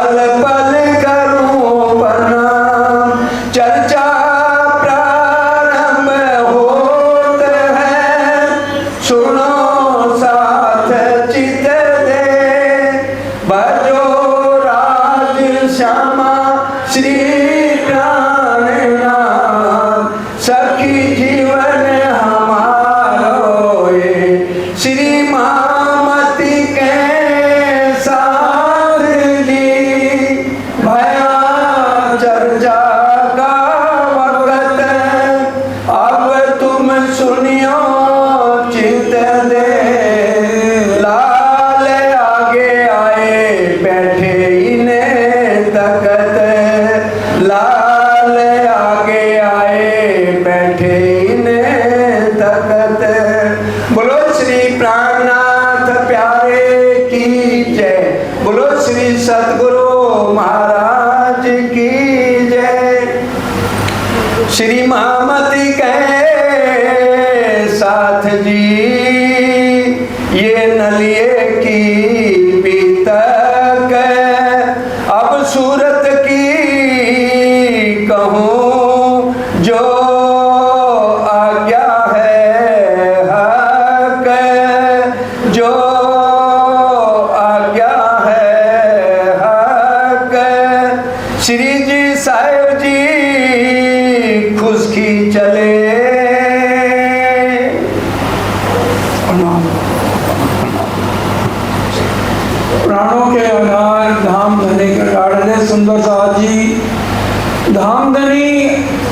पल पल करूं प्रणाम, चर्चा प्रारंभ होत है, सुनो साथ चित दे, भजो राज श्यामा श्री प्राणनाथ, सखी जीवन हमारो ये श्री मामती के साथ जी, भया चर्चा का वक्त, अब तुम सुनियो चित दे, लाल आगे आए बैठे इन्हें तकत, लाल आगे आए बैठे इन्हें तकत। बोलो श्री प्राणनाथ प्यारे की जय, बोलो श्री सतगुरु महाराज की जय। श्री मामती के साथ जी, ये नलिए की बीतक, अब सूरत की कहूँ जो आज्ञा है हक, जो आज्ञा है हक। श्री जी साहेब जी खुशकी चले, प्राणों के आधार धाम धनी के लाडले सुंदर साथ जी, धाम धनी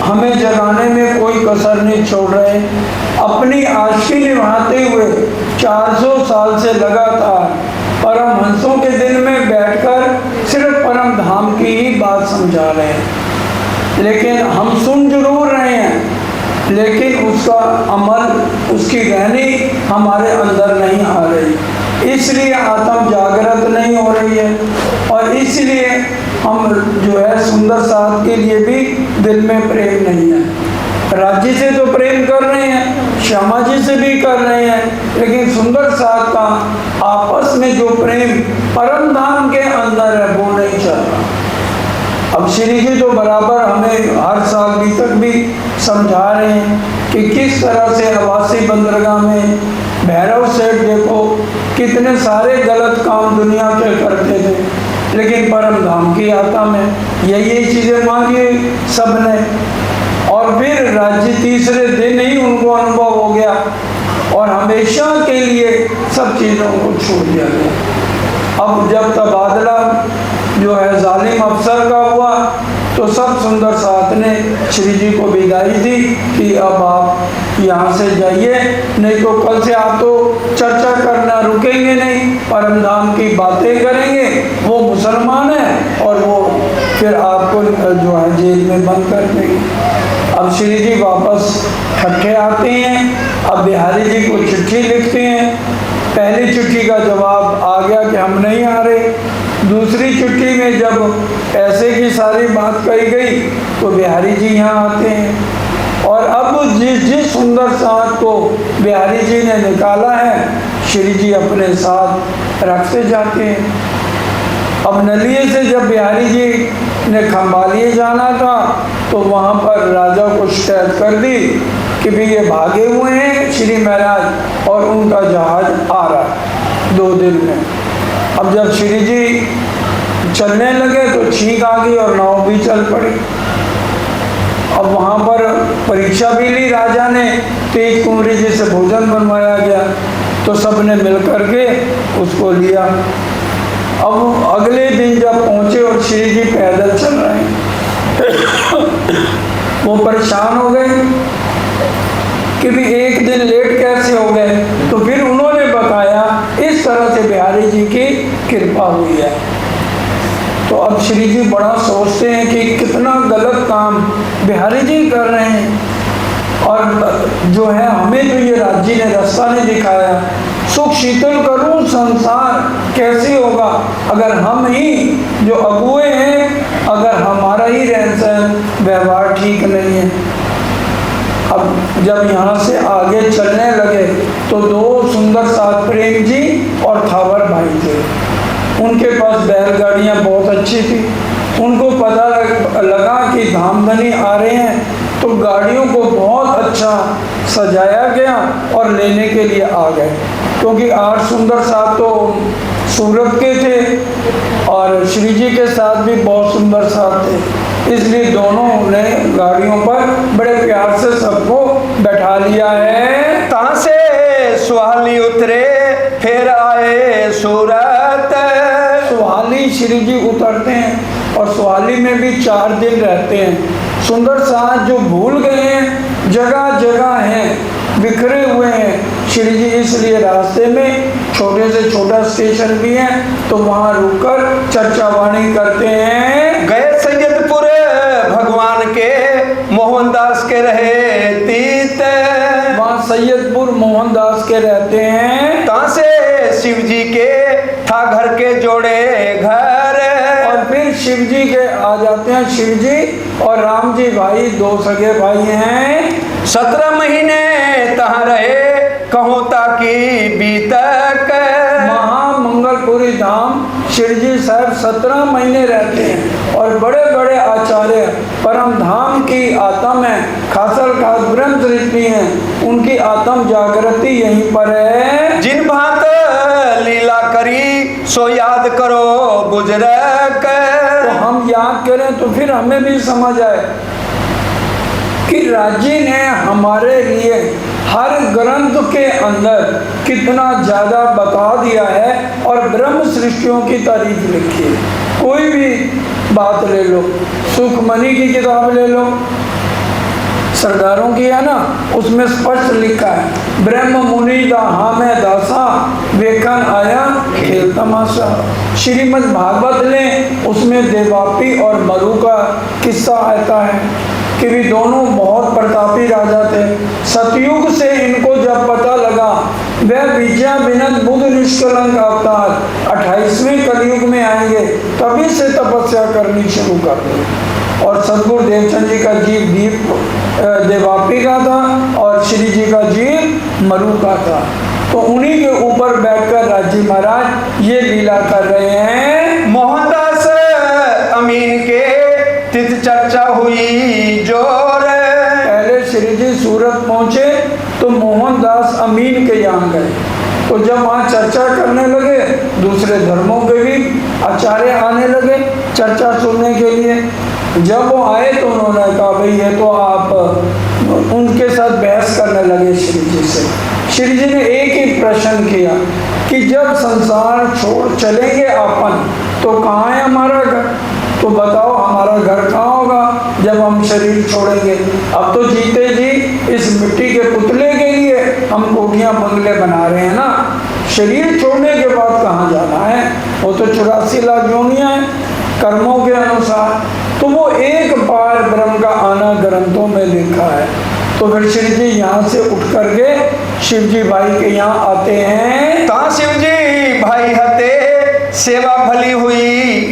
हमें जगाने में कोई कसर नहीं छोड़ रहे। अपनी आशिकी निभाते हुए 400 साल से लगातार परमहंसों के दिल में बैठकर सिर्फ परम धाम की ही बात समझा रहे हैं। लेकिन हम सुन जरूर रहे हैं, लेकिन उसका अमल, उसकी रहनी हमारे अंदर नहीं आ रही, इसलिए आत्म जागृत नहीं हो रही है। और इसलिए हम जो है सुंदर साथ के लिए भी दिल में प्रेम नहीं है। राज्य से तो प्रेम कर रहे हैं, श्यामा जी से भी कर रहे हैं, लेकिन सुंदर साथ का आपस में जो प्रेम परम धाम के अंदर है वो नहीं चल रहा। अब श्री जी तो बराबर हमें हर साल भी तक भी समझा रहे हैं कि किस तरह से आवासी बंदरगाह में भैरव सेठ देखो कितने सारे गलत काम दुनिया के करते थे, लेकिन परम धाम की आता में यही चीज़ें मांगी सबने, और फिर राज्य तीसरे दिन ही उनको अनुभव हो गया और हमेशा के लिए सब चीज़ों को छोड़ दिया गया। अब जब तबादला जो है जालिम अफसर का हुआ तो सब सुंदर साथ ने श्री जी को विदाई दी कि अब आप यहाँ से जाइए, नहीं तो कल से आप तो चर्चा करना रुकेंगे नहीं, परम धाम की बातें करेंगे, वो मुसलमान है और वो फिर आपको जो है जेल में बंद कर देंगे। अब श्री जी वापस ठट्ठे आते हैं। अब बिहारी जी को चिट्ठी लिखते हैं। पहली चिट्ठी का जवाब आ गया कि हम नहीं आ रहे। दूसरी चिट्ठी में जब पैसे की सारी बात कही गई तो बिहारी जी यहाँ आते हैं और अब जिस सुंदर साथ को बिहारी जी ने निकाला है, श्री जी अपने साथ रखते जाते हैं। अब नलिए से जब बिहारी जी ने खंबालिए जाना था तो वहाँ पर राजा को शिकायत कर दी कि भाई ये भागे हुए हैं श्री महाराज और उनका जहाज आ रहा है 2 दिन में। अब जब श्री जी चलने लगे तो छींक आ गई और नाव भी चल पड़ी। अब वहाँ पर परीक्षा भी ली राजा ने, तेज कुंवरी जी से भोजन बनवाया गया तो सबने मिल करके उसको लिया। अब अगले दिन जब पहुँचे और श्री जी पैदल चल रहे हैं वो परेशान हो गए कि भी एक दिन लेट कैसे हो गए। तो फिर उन्होंने बताया इस तरह से बिहारी जी की कृपा हुई है। तो अब श्री जी बड़ा सोचते हैं कि कितना गलत काम बिहारी जी कर रहे हैं और जो है हमें तो ये राज्य ने रास्ता नहीं दिखाया। सुख शीतल करूं संसार कैसे होगा अगर हम ही जो अगुए हैं, अगर हमारा ही रहन सहन व्यवहार ठीक नहीं है। अब जब यहाँ से आगे चलने लगे तो 2 सुंदर साथ प्रेम जी और थावर भाई थे, उनके पास बैलगाड़ी गाड़ियाँ बहुत अच्छी थी। उनको पता लगा कि धामधनी आ रहे हैं, तो गाड़ियों को बहुत अच्छा सजाया गया और लेने के लिए आ गए। क्योंकि आर सुंदर साहब तो सूरत के थे और श्री जी के साथ भी बहुत सुंदर साहब थे, इसलिए दोनों ने गाड़ियों पर बड़े प्यार से सबको बैठा लिया है। तहाँ से सुहाली उतरे फिर आए सूरत। सुहाली श्री जी उतरते हैं और सुहाली में भी 4 दिन रहते हैं। सुंदर साहब जो भूल गए हैं, जगह जगह हैं, बिखरे हुए हैं श्री जी, इसलिए रास्ते में छोटे से छोटा स्टेशन भी है, तो वहाँ रुककर चर्चा वाणी करते हैं। गए सैयदपुर भगवान के मोहनदास के रहे तीत। वहाँ सैयदपुर मोहनदास के रहते हैं। तहाँ से शिव जी के था घर के जोड़े घर। और फिर शिव जी के आ जाते हैं। शिव जी और राम जी भाई 2 सगे भाई हैं। 17 महीने तहाँ रहे कहूँ ताकि बीतक। महामंगलपुरी धाम शिव जी साहब 17 महीने रहते हैं और बड़े बड़े आचार्य परम धाम की आत्म है, खासल खास ब्रह्म सृष्टि है, उनकी आत्म जागृति यहीं पर है। जिन भांत लीला करी सो याद करो बुजुर्ग। तो हम याद करें तो फिर हमें भी समझ आए कि राजी ने हमारे लिए हर ग्रंथ के अंदर कितना ज़्यादा बता दिया है और ब्रह्म सृष्टियों की तारीफ लिखी है। कोई भी बात ले लो, सुखमणि की किताब ले लो, सरदारों की है ना, उसमें स्पष्ट लिखा है ब्रह्म मुनि दा में दासा वेखन आया खेल तमाशा। श्रीमद् भागवत लें, उसमें देवापी और मरु का किस्सा आता है कि भी दोनों बहुत प्रतापी राजा थे। सतयुग से इनको जब पता लगा वह विद्या विनत बुद्ध निष्कलंक अवतार 28वें कलयुग में आएंगे, तभी से तपस्या करनी शुरू कर दी। और सदगुरु देवचंद जी का जीव दीप देवापी का था और श्री जी का जीव मरु का था। तो उन्हीं के ऊपर बैठकर राजी महाराज ये लीला कर रहे हैं। मोहनदास अमीन के तिथ चर्चा हुई जोर। पहले श्री जी सूरत पहुंचे तो मोहनदास अमीन के यहाँ गए, तो जब वहाँ चर्चा करने लगे दूसरे धर्मों के भी आचार्य आने लगे चर्चा सुनने के लिए। जब वो आए तो उन्होंने कहा भाई ये तो आप, उनके साथ बहस करने लगे श्री जी से। श्री जी ने एक ही प्रश्न किया कि जब संसार छोड़ चलेंगे अपन तो कहाँ है हमारा घर? तो बताओ हमारा घर कहाँ होगा जब हम शरीर छोड़ेंगे? अब तो जीते जी इस मिट्टी के पुतले के लिए हम कोठियाँ बंगले बना रहे हैं ना, शरीर छोड़ने के बाद कहाँ जाना है? वो तो 84 लाख योनियाँ हैं कर्मों के अनुसार। तो वो एक बार ब्रह्म का आना ग्रंथों में लिखा है। तो फिर शिव जी यहाँ से उठ करके शिव जी भाई के यहाँ आते हैं। ता शिव जी भाई हते सेवा भली हुई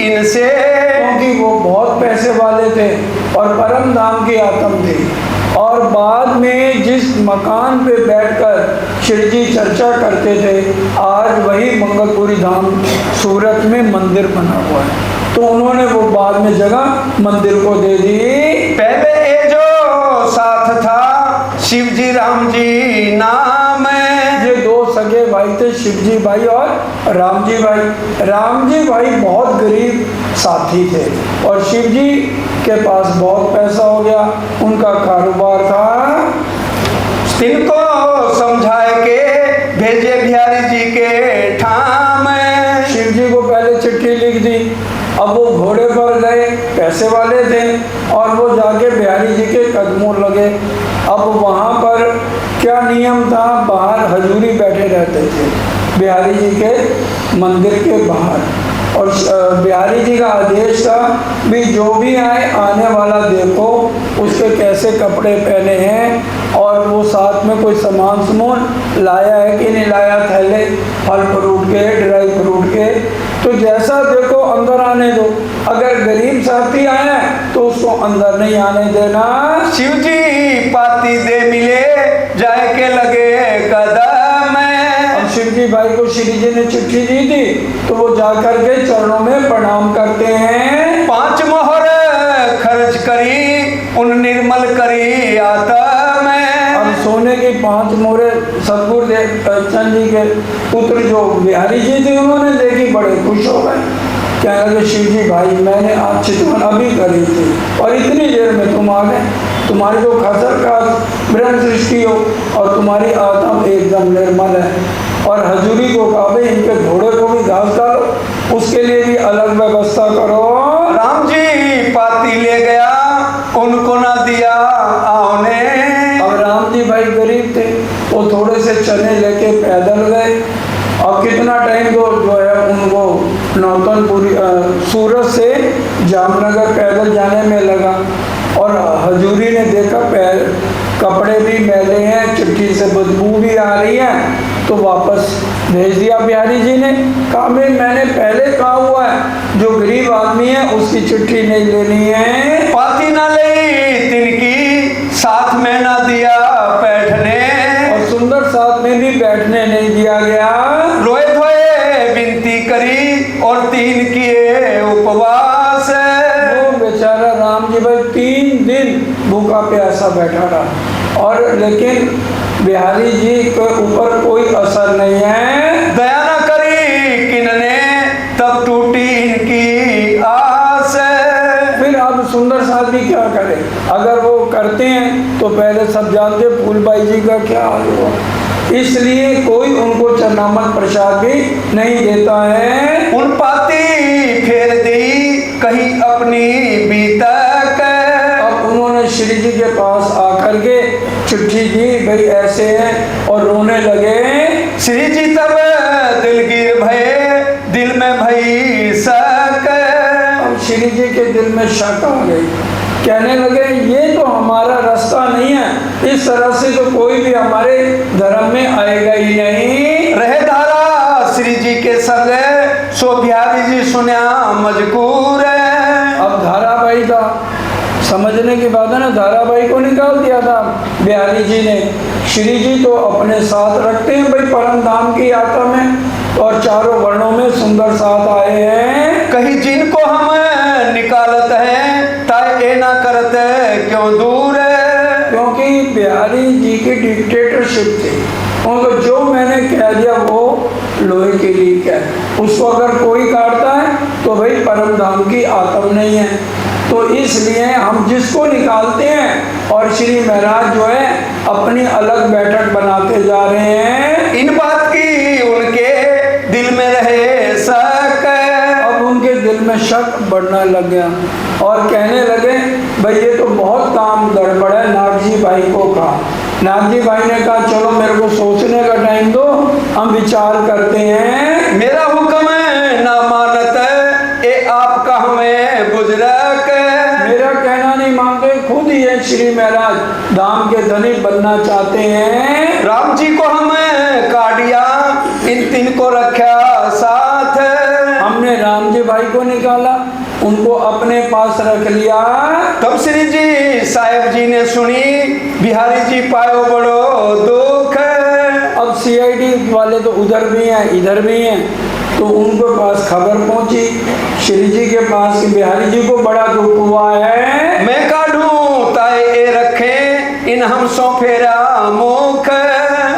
इनसे, क्योंकि वो बहुत पैसे वाले थे और परम धाम की आत्म थी। और बाद में जिस मकान पे बैठकर श्री जी चर्चा करते थे, आज वही मंगलपुरी धाम सूरत में मंदिर बना हुआ है। तो उन्होंने वो बाद में जगह मंदिर को दे दी। पहले ये जो साथ था शिव जी राम जी नाम। ये 2 सगे भाई थे, शिव जी भाई और राम जी भाई। राम जी भाई बहुत गरीब साथी थे और शिव जी के पास बहुत पैसा हो गया, उनका कारोबार था। तिनको समझाए के भेजे बिहारी जी के ठाम। शिव जी को पहले चिट्ठी लिख दी। अब वो घोड़े पर गए, पैसे वाले थे, और वो जाके बिहारी जी के कदमों लगे। अब वहाँ पर क्या नियम था, बाहर हजूरी बैठे रहते थे बिहारी जी के मंदिर के बाहर। और बिहारी जी का आदेश था भी जो भी आए आने वाला देखो उसके कैसे कपड़े पहने हैं और वो साथ में कोई सामान लाया है कि नहीं लाया, थैले फल फ्रूट के, ड्राई फ्रूट के, तो जैसा देखो अंदर आने दो। अगर गरीब साथी आए तो उसको अंदर नहीं आने देना। शिव जी पाती दे मिले जाए के लगे कदम। अब शिव शिवजी भाई को श्री जी ने चिट्ठी दी थी, तो वो जाकर के चरणों में प्रणाम करते हैं। 5 मोहर खर्च करी उन निर्मल करी आता में। अब सोने की 5 मोहरे सतगुरुदेव चंद जी के पुत्र जो बिहारी जी थे उन्होंने देखी, बड़े खुश हो गए। कहने लगे शिव जी भाई मैंने आज चितवन अभी करी थी और इतनी देर में तुम आ गए। तुम्हारी जो खसर का ब्रह्म सृष्टि हो और तुम्हारी आत्मा एकदम निर्मल है। और हजूरी को कहा भाई इनके घोड़े को भी घास डालो, उसके लिए भी अलग व्यवस्था करो। राम जी पाती ले गया उनको ना दिया आओने। अब राम जी भाई गरीब थे, वो थोड़े से चने लेके पैदल गए। अब कितना टाइम तो जो है उनको नौतनपुरी सूरत से जामनगर पैदल जाने में लगा। और हजूरी ने देखा पैर कपड़े भी मैले हैं, चिट्ठी से बदबू भी आ रही है, तो वापस भेज दिया बिहारी जी ने। कहा भाई मैंने पहले कहा हुआ है जो गरीब आदमी है उसकी चिट्ठी नहीं लेनी है। पाती ना ले तिनकी साथ में ना दिया बैठने। और सुंदर साथ में भी बैठने नहीं दिया गया। रोए धोए विनती करी और 3 किए उपवास। वो बेचारा राम जी भाई 3 दिन भूखा प्यासा बैठा रहा, और लेकिन बिहारी जी के ऊपर कोई असर नहीं है। दया न करी किनने तब टूटी इनकी आस। फिर अब सुंदर साथ भी क्या करे, अगर वो करते हैं तो पहले सब जानते फूलबाई जी का क्या हाल हुआ, इसलिए कोई उनको चरनामत प्रसाद भी नहीं देता है। उन पाती फेर दी कहीं अपनी बीतक। अब उन्होंने श्री जी के पास आकर के चिट्ठी दी, भाई ऐसे हैं, और रोने लगे। श्री जी तब दिलगीर भये दिल में भई शक। अब श्री जी के दिल में शक आ गई, कहने लगे ये तो हमारा रास्ता नहीं है, इस तरह से तो कोई भी हमारे धर्म में आएगा ही नहीं। रहे धारा श्री जी के संग सो बिहारी जी सुना मजकूर। अब धाराबाई था, समझने की बात है ना, धाराबाई को निकाल दिया था बिहारी जी ने। श्री जी तो अपने साथ रखते हैं भाई परम धाम की यात्रा में, और चारों वर्णों में सुंदर साथ आए हैं। कहीं जिनको हम निकालत हैं ताय ए ना करते क्यों दूर। क्योंकि बिहारी जी की डिक्टेटरशिप थी, उनको जो मैंने कह दिया वो लोहे की लीक है, उसको अगर कोई काटता है तो भाई परम धाम की आत्म नहीं है। तो इसलिए हम जिसको निकालते हैं, और श्री महाराज जो है अपनी अलग बैठक बनाते जा रहे हैं। इन बात की उनके दिल में रहे शक। अब उनके दिल में शक बढ़ने लग गया और कहने लगे भाई ये तो बहुत काम गड़बड़ है। नागजी भाई को कहा, नागजी भाई ने कहा चलो मेरे को सोचने का टाइम दो, हम विचार करते हैं। मेरा हुक्म है ना मानत ए आपका हमें बुजुर्ग। मेरा कहना नहीं मानते, खुद ही है श्री महाराज धाम के धनी बनना चाहते हैं। राम जी को हमें काटिया इन 3 को रखा साथ। हमने राम जी भाई को निकाला, उनको अपने पास रख लिया। तब श्री जी साहेब जी ने सुनी बिहारी जी पायो बड़ो दुख। अब सीआईडी वाले तो उधर भी हैं इधर भी हैं, तो उनके पास खबर पहुंची श्री जी के पास कि बिहारी जी को बड़ा दुख हुआ है। मैं काढूं ताए ए रखे इन हम सौ फेरा मुख।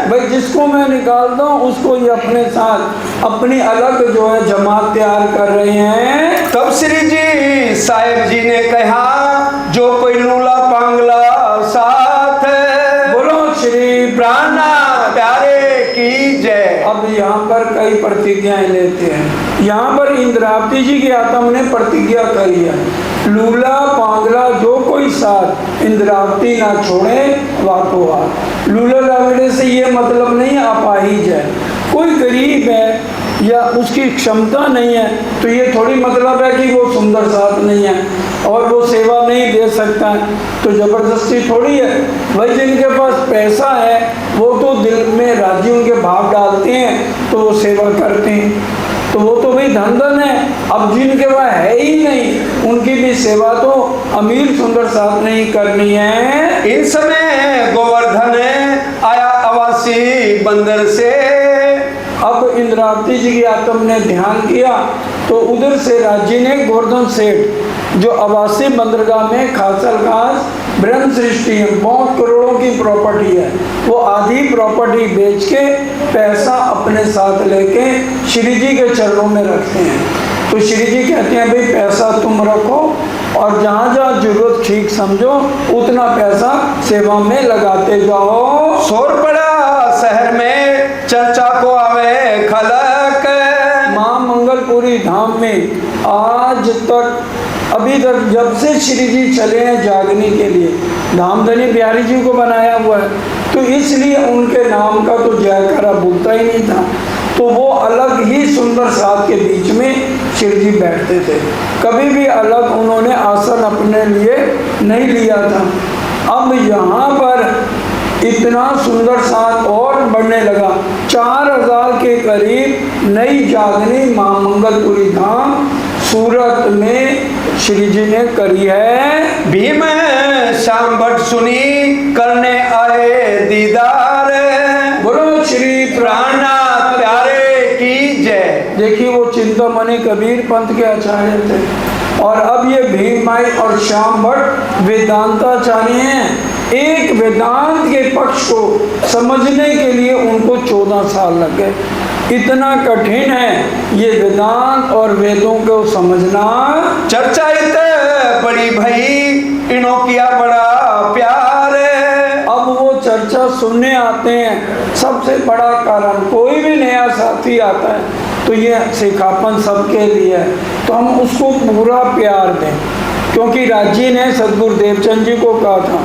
भाई जिसको मैं निकाल दूं उसको ये अपने साथ अपनी अलग जो है जमात तैयार कर रहे हैं। तब श्री जी साहेब जी ने कहा जो कोई लूला पांगला साथ। बोलो श्री प्राणनाथ प्यारे की जय। अब यहाँ पर कई प्रतिज्ञाएं लेते हैं। यहाँ पर इंद्रावती जी की आत्मा ने प्रतिज्ञा करी है, लूला पांगला जो कोई साथ इंद्रावती ना छोड़े वातो हाथ। लूला लावड़े से ये मतलब नहीं अपाहिज है, कोई गरीब है या उसकी क्षमता नहीं है तो ये थोड़ी मतलब है कि वो सुंदर साथ नहीं है और वो सेवा नहीं दे सकता है, तो जबरदस्ती थोड़ी है। भाई जिनके पास पैसा है वो तो दिल में राजी उनके भाव डालते हैं तो वो सेवा करते हैं, तो वो तो भाई धन धन है। अब जिनके पास है ही नहीं उनकी भी सेवा तो अमीर सुंदर साथ नहीं करनी है। इन समय गोवर्धन आया अवासी बंदर से। अब अब इंद्रावती जी की आत्म ने ध्यान किया तो उधर से राज्य ने गोवर्धन सेठ जो आवासीय बंदरगाह में खासल खास ब्रह्म सृष्टि है, बहुत करोड़ों की प्रॉपर्टी है, वो आधी प्रॉपर्टी बेच के पैसा अपने साथ लेके श्री जी के चरणों में रखते हैं। तो श्री जी कहते हैं भाई पैसा तुम रखो और जहाँ जहाँ जरूरत ठीक समझो उतना पैसा सेवा में लगाते जाओ। शोर पड़ा शहर में चर्चा को आवे खलक। माँ मंगलपुरी धाम में आज तक अभी तक जब से श्री जी चले हैं जागने के लिए, धामधनी बिहारी जी को बनाया हुआ है, तो इसलिए उनके नाम का तो जयकारा भूलता ही नहीं था। तो वो अलग ही सुंदर साथ के बीच में श्री जी बैठते थे, कभी भी अलग उन्होंने आसन अपने लिए नहीं लिया था। अब यहाँ पर इतना सुंदर साथ और बढ़ने लगा, 4000 के करीब नई जागनी माँ मंगलपुरी धाम सूरत में श्री जी ने करी है। भीम श्याम भट्ट सुनी करने आए दीदार। बोलो श्री प्राणनाथ प्यारे की जय। देखिए वो चिंतामणि कबीर पंथ के आचार्य थे और अब ये भीम माई और श्याम भट्ट वेदांताचार्य हैं। एक वेदांत के पक्ष को समझने के लिए उनको 14 साल लग गए। इतना कठिन है ये वेदांत और वेदों को समझना। चर्चा इत बड़ी भई इनो किया बड़ा प्यार। अब वो चर्चा सुनने आते हैं। सबसे बड़ा कारण कोई भी नया साथी आता है तो ये सिखापन सबके लिए है, तो हम उसको पूरा प्यार दें, क्योंकि राजी ने सदगुरु देवचंद जी को कहा था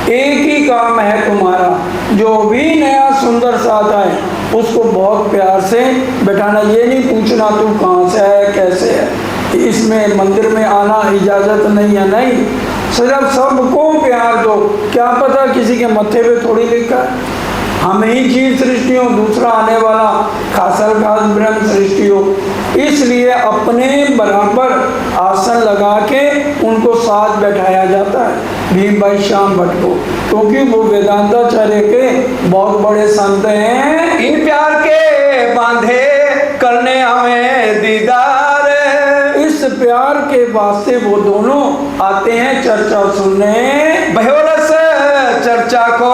एक ही काम है तुम्हारा, जो भी नया सुंदर साथ आए उसको बहुत प्यार से बैठाना। ये नहीं पूछना तू कहाँ से है कैसे है, इसमें मंदिर में आना इजाज़त नहीं है, नहीं, सिर्फ सबको प्यार दो। क्या पता किसी के मत्थे पे थोड़ी लिखा है हम ही जीव सृष्टि हो, दूसरा आने वाला खासल खास ब्रह्म सृष्टि हो। इसलिए अपने बराबर आसन लगा के उनको साथ बैठाया जाता है भीम भाई श्याम भट्ट को, क्योंकि वो वेदांताचार्य के बहुत बड़े संत हैं। इन प्यार के बांधे करने हमें दीदार। इस प्यार के वास्ते वो दोनों आते हैं चर्चा सुनने। भयोरस चर्चा को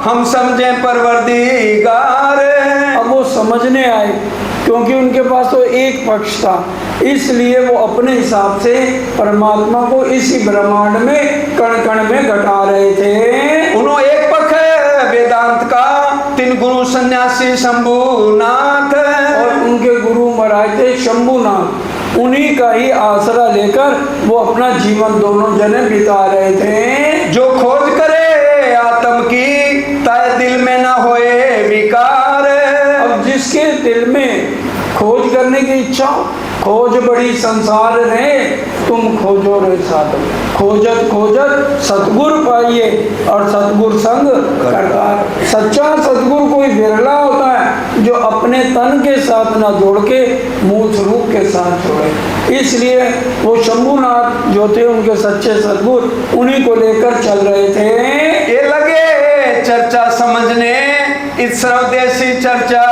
हम समझे परवरदिगार। अब वो समझने आए क्योंकि उनके पास तो एक पक्ष था, इसलिए वो अपने हिसाब से परमात्मा को इसी ब्रह्मांड में कण कण में घटा रहे थे। उन्हों एक पक्ष वेदांत का, तीन गुरु सन्यासी शंभुनाथ और उनके गुरु महाराज थे शंभुनाथ। उन्हीं का ही आसरा लेकर वो अपना जीवन दोनों जने बिता रहे थे। जो खोज करे आत्म की ताए दिल में ना होए विकार। अब जिसके दिल में खोज करने की इच्छा, खोज बड़ी संसार रहे तुम खोजो रे साधु, खोजत खोजत सतगुरु पाइए और सतगुरु संग करतार। सच्चा सतगुरु कोई बिरला होता है जो अपने तन के साथ ना जोड़ के मूल स्वरूप के साथ जोड़े। इसलिए वो शंभुनाथ जो थे उनके सच्चे सतगुरु उन्हीं को लेकर चल रहे थे। ये लगे चर्चा समझने इस सर्वदेशी चर्चा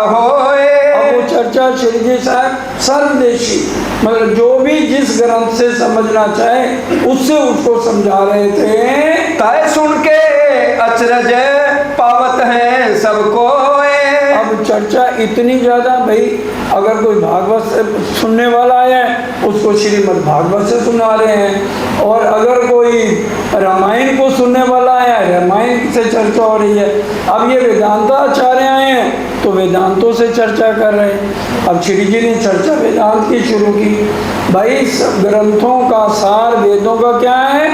होए। अब वो चर्चा श्री जी साहब सर्वदेशी, मतलब जो भी जिस ग्रंथ से समझना चाहे उससे उसको समझा रहे थे। ताए सुन के अचरज पावत है सबको। अब चर्चा इतनी ज्यादा, भाई अगर कोई भागवत से सुनने वाला है उसको श्रीमद् भागवत से सुना रहे हैं, और अगर कोई रामायण को सुनने वाला है रामायण से चर्चा हो रही है। अब ये वेदांताचार्य आए हैं तो वेदांतों से चर्चा कर रहे हैं। अब श्री जी ने चर्चा वेदांत की शुरू की। भाई सब ग्रंथों का सार वेदों का क्या है?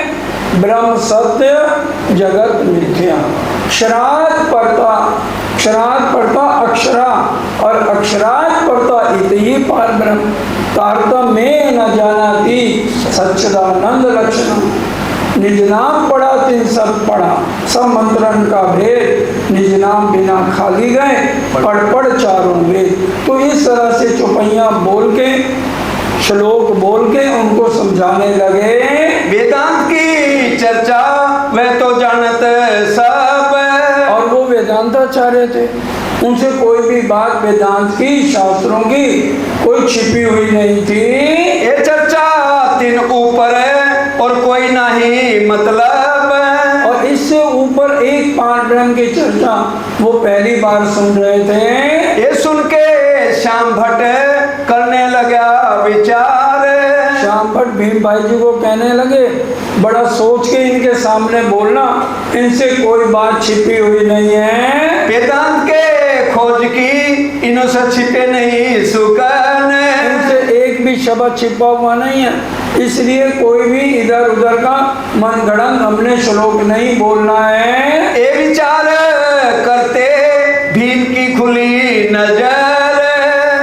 ब्रह्म सत्य जगत मिथ्या। क्षरात पढ़ता अक्षरा और अक्षरात पढ़ता इत ही पार ब्रह्म। तारतम्य न जानाति सच्चिदानंद लक्षणम। निज नाम पढ़ा तिन सब पढ़ा, सब मंत्रन का भेद। निज नाम बिना खाली गए पढ़ चारों वेद। तो इस तरह से चौपैया बोल के श्लोक बोल के उनको समझाने लगे। वेदांत की चर्चा वह तो जानत सब। और वो वेदांताचार्य थे, उनसे कोई भी बात वेदांत की, शास्त्रों की कोई छिपी हुई नहीं थी। ये चर्चा तीन ऊपर है और कोई नहीं मतलब। और इससे ऊपर एक पांडुरंग की चर्चा वो पहली बार सुन रहे थे। ये सुन के श्याम भट्ट करने लगा विचार। श्याम भट्ट भीम भाई जी को कहने लगे, बड़ा सोच के इनके सामने बोलना, इनसे कोई बात छिपी हुई नहीं है। वेदांत के खोज की इनसे छिपे नहीं सुकन। इनसे एक भी शब्द छिपा हुआ नहीं है, इसलिए कोई भी इधर उधर का मनगढ़ंत हमने श्लोक नहीं बोलना है। ये विचार करते भीम की खुली नजर।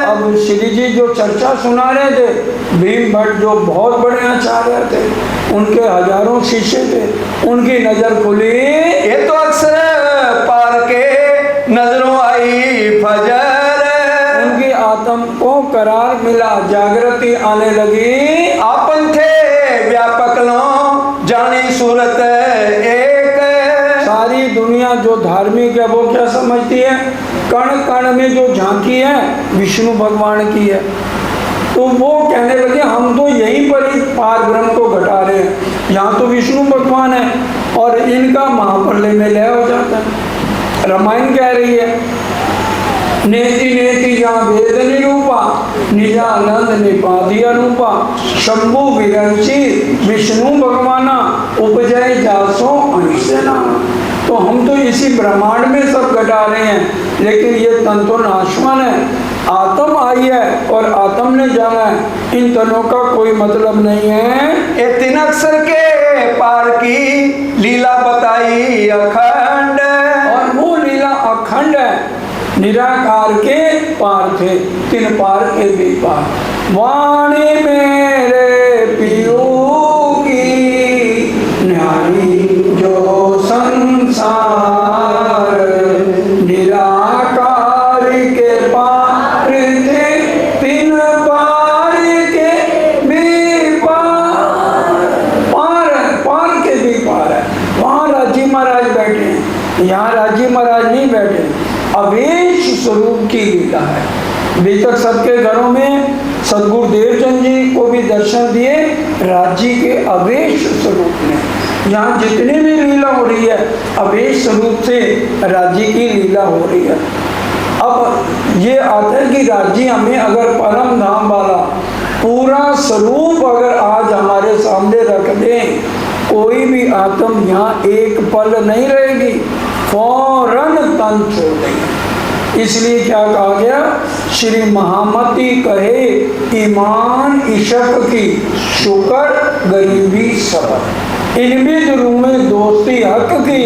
अब श्री जी जो चर्चा सुना रहे थे, भीम भट्ट जो बहुत बड़े आचार्य थे, उनके हजारों शिष्य थे, उनकी नजर खुली। ये तो अक्सर पार के नजरों आई फजर। उनकी आत्म को करार मिला, जागृति आने लगी। आपन थे व्यापक लो जानी सूरत एक। सारी दुनिया जो धार्मिक है वो क्या समझती है, कण कण में जो झांकी है विष्णु भगवान की है। तो वो कहने लगे हम तो यहीं पर ही पार ब्रह्म को घटा रहे हैं, यहाँ तो विष्णु भगवान है, और इनका महाप्रलय में लय हो जाता है। रामायण कह रही है, नेति नेति जहाँ वेद निरूपा निजानंद निपाति अनुपा शंभु विरंची विष्णु भगवाना उपजय जासो अंशना। तो हम तो इसी ब्रह्मांड में सब घटा रहे हैं, लेकिन ये तन तो नाशवान है, आत्म आई है और आत्म ने जाना है, इन तनों का कोई मतलब नहीं है। ये तीन अक्षर के पार की लीला बताई अखंड। और वो लीला अखंड है, निराकार के पार थे, तीन पार के भी पार। वाणी मेरे पियू की न्यारी जो संसार, निराकार के पार थे, तीन पार के भी पार। पार है, पार के भी पार है। वहाँ राजी महाराज बैठे हैं, यहाँ राजी महाराज नहीं बैठे। अवेश स्वरूप की लीला है। अभी तक सबके घरों में सदगुरुदेव चंद जी को भी दर्शन दिए राज्य के अवेश स्वरूप में। यहाँ जितनी भी लीला हो रही है अवेश स्वरूप से राज्य की लीला हो रही है। अब ये आता है कि राज्य हमें अगर परम धाम वाला पूरा स्वरूप अगर आज हमारे सामने रख दें, कोई भी आत्म यहाँ एक पल नहीं रहेगी, फौरन तन छोड़ देंगे। इसलिए क्या कहा गया, श्री महामती कहे ईमान इशक की शुक्र गरीबी सबर। इन भी दिलों में दोस्ती हक की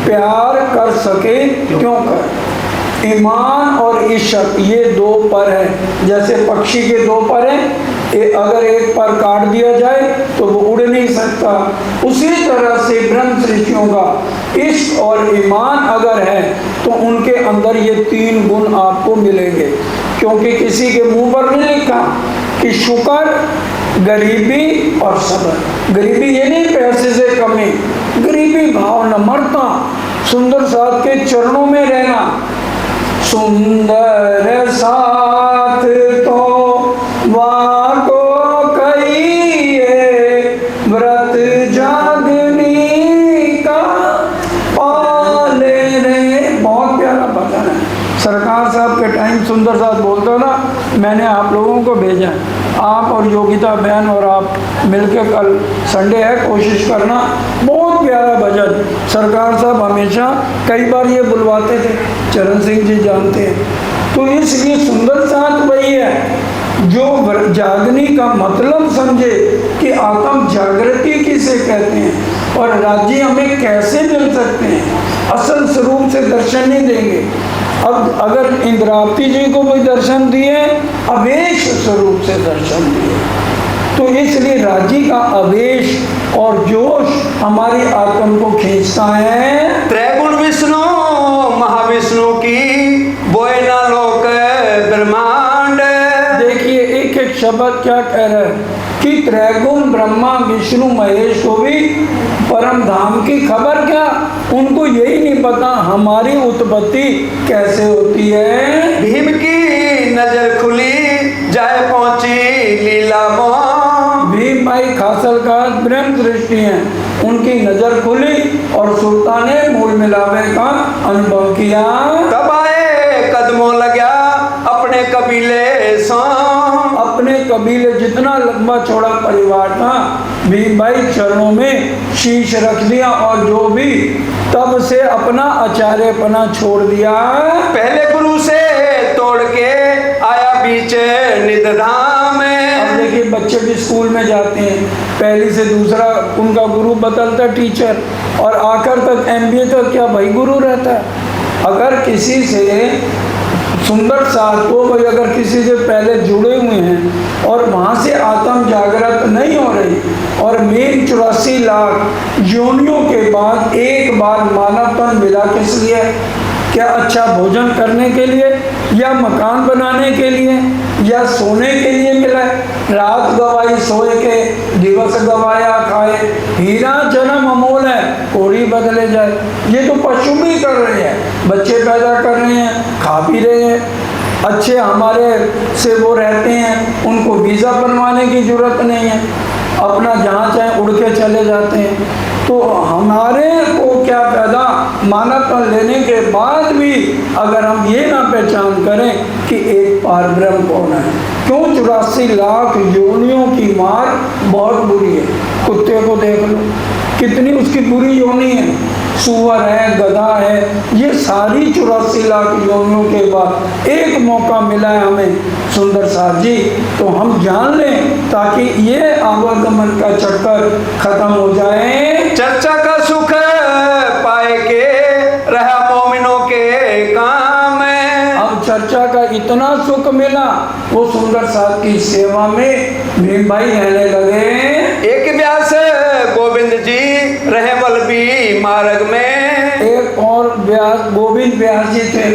प्यार कर सके क्यों कर। ईमान और इशक ये दो पर है, जैसे पक्षी के दो पर हैं, अगर एक पर काट दिया जाए तो वो उड़ नहीं सकता। उसी तरह से ब्रह्म सृष्टियों का इश्क और ईमान अगर है तो उनके अंदर ये तीन गुण आपको मिलेंगे। क्योंकि किसी के मुंह पर नहीं लिखा कि शुक्र, गरीबी और सब्र। गरीबी ये नहीं पैसे से कमी, गरीबी भाव नम्रता, सुंदर साथ के चरणों में रहना। सुंदर साथ तो वाको कहिए, व्रत जागनी का पाले रे। बहुत प्यारा भजन है। सरकार साहब के टाइम सुंदर साथ बोलता ना, मैंने आप लोगों को भेजा है, आप और योगिता बहन और आप मिलकर कल संडे है, कोशिश करना। बहुत प्यारा भजन सरकार साहब हमेशा कई बार ये बुलवाते थे, चरण सिंह जी जानते हैं। तो इसलिए सुंदर साथ वही है जो जागनी का मतलब समझे कि आत्म जागृति किसे कहते हैं और राज्य हमें कैसे मिल सकते हैं। असल स्वरूप से दर्शन नहीं देंगे। अब अगर इंद्रावती जी को कोई दर्शन दिए, अवेश स्वरूप से दर्शन दिए, तो इसलिए राज्य का अवेश और जोश हमारी आत्म को खींचता है। त्रैगुण विष्णु महाविष्णु की बोयना लोक ब्रह्मांड। देखिए एक एक शब्द क्या कह रहा है कि त्रैगुण ब्रह्मा विष्णु महेश को भी परम धाम की खबर क्या, उनको यही नहीं पता हमारी उत्पत्ति कैसे होती है। भीम की नजर खुली जाए पहुंची लीला मोह। भीम भाई खासल का ब्रह्म सृष्टि है, उनकी नजर खुली और सुल्तान ने मूल मिलावे का अनुभव किया। तब आए कदमों लगा अपने कबीले सो। अपने कबीले जितना लंबा चौड़ा परिवार था, भीम भाई चरणों में शीश रख दिया और जो भी तब से अपना आचार्यपना छोड़ दिया। पहले गुरु से तोड़ के आया बीच निधाम में। अब देखिए बच्चे भी स्कूल में जाते हैं, पहली से दूसरा उनका गुरु बदलता टीचर, और आखिर तक MBA तक क्या भाई गुरु रहता है। अगर किसी से सुंदर साथ को कोई अगर किसी से पहले जुड़े हुए हैं और वहाँ से आत्म जागृत नहीं हो रही, और मेन 84 लाख योनियों के बाद एक बार मानवपन मिला किस लिए? क्या अच्छा भोजन करने के लिए, या मकान बनाने के लिए, या सोने के लिए मिला? रात गवाई सोए के, दिवस गवाया खाए। हीरा जन्म अमोल है, कोड़ी बदले जाए। ये तो पशु भी कर रहे हैं, बच्चे पैदा कर रहे हैं, खा पी रहे हैं, अच्छे हमारे से वो रहते हैं, उनको वीज़ा बनवाने की जरूरत नहीं है, अपना जहाँ चाहे उड़ के चले जाते हैं। तो हमारे को क्या पैदा मानवपन लेने के बाद भी अगर हम ये ना पहचान करें कि एक पारब्रह्म कौन है। क्यों 84 लाख योनियों की मार बहुत बुरी है। कुत्ते को देख लो, कितनी उसकी बुरी योनि है, सुअर है, गधा है, ये सारी 84 लाख योनियों के बाद एक मौका मिला है हमें सुंदर साथ जी, तो हम जान लें ताकि ये आवागमन का चक्कर खत्म हो जाए। चर्चा का सुख पाए के रहा मोमिनों के काम में। अब चर्चा का इतना सुख मिला, वो सुंदर साथ की सेवा में भीम भाई रहने लगे। एक व्यास गोविंद जी रहे बलबी मार्ग में। एक और व्यास गोविंद व्यास जी थे,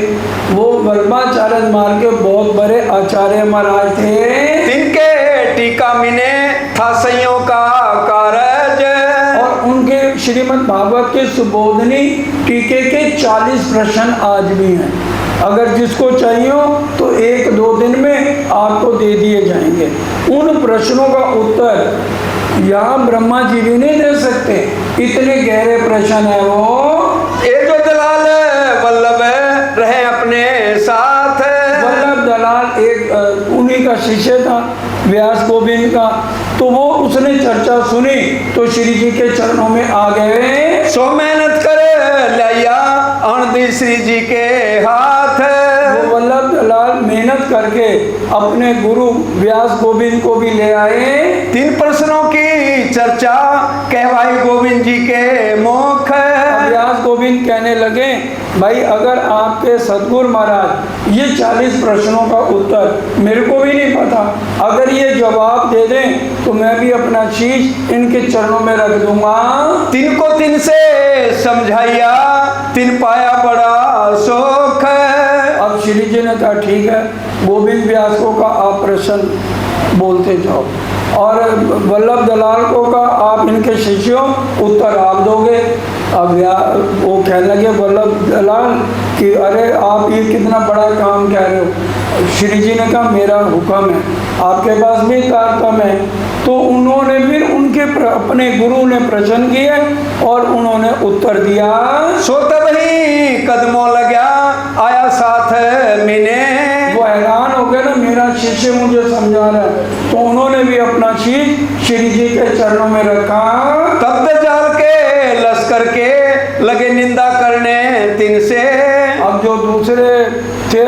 वो बल्बाचार्य मार्ग के बहुत बड़े आचार्य महाराज थे। तिनके टीका मिने था सइयों का कारज। और उनके श्रीमद् भागवत के सुबोधनी टीके के 40 प्रश्न आज भी हैं। अगर जिसको चाहिए हो तो 1-2 दिन में आपको दे दिए जाएंगे। उन प्रश्नों का उत्तर यहाँ ब्रह्मा जी भी नहीं दे सकते, इतने गहरे प्रश्न है वो। एक जो दलाल वल्लभ रहे अपने साथ। वल्लभ दलाल एक उन्हीं का शिष्य था व्यास गोविंद का, तो वो उसने चर्चा सुनी तो श्री जी के चरणों में आ गए। सो मेहनत कर लिया अणदी श्री जी के हाथ। वो वल्लभ दलाल मेहनत करके अपने गुरु व्यास गोविंद को भी ले आए। 3 प्रश्नों की चर्चा कहवाई गोविंद जी के मुख। व्यास गोविंद कहने लगे, भाई अगर आपके सतगुरु महाराज ये 40 प्रश्नों का उत्तर मेरे को भी नहीं पता, अगर ये जवाब दे दें तो मैं भी अपना शीश इनके चरणों में रख दूंगा। 3 को 3 से समझाइया, 3 पाया बड़ा सुख। अब श्री जी ने कहा ठीक है, गोविंद व्यास को का आप प्रश्न बोलते जाओ, और वल्लभ दलाल को का आप इनके शिष्यों उत्तर आप दोगे। अब वो कहने लगे वल्लभ दलाल कि अरे आप ये कितना बड़ा काम कह रहे हो। श्री जी ने कहा मेरा हुक्म है, आपके पास भी तारतम्य है। तो उन्होंने फिर उनके अपने गुरु ने प्रश्न किए और उन्होंने उत्तर दिया। सो तब ही कदमों लगा आया साथ मिने। वो हैरान हो गए ना, मेरा शिष्य मुझे समझा रहा है, तो उन्होंने भी अपना शीश श्री जी के चरणों में रखा। तब तक जाल के लश्कर के लगे निंदा करने 3 से। अब जो दूसरे थे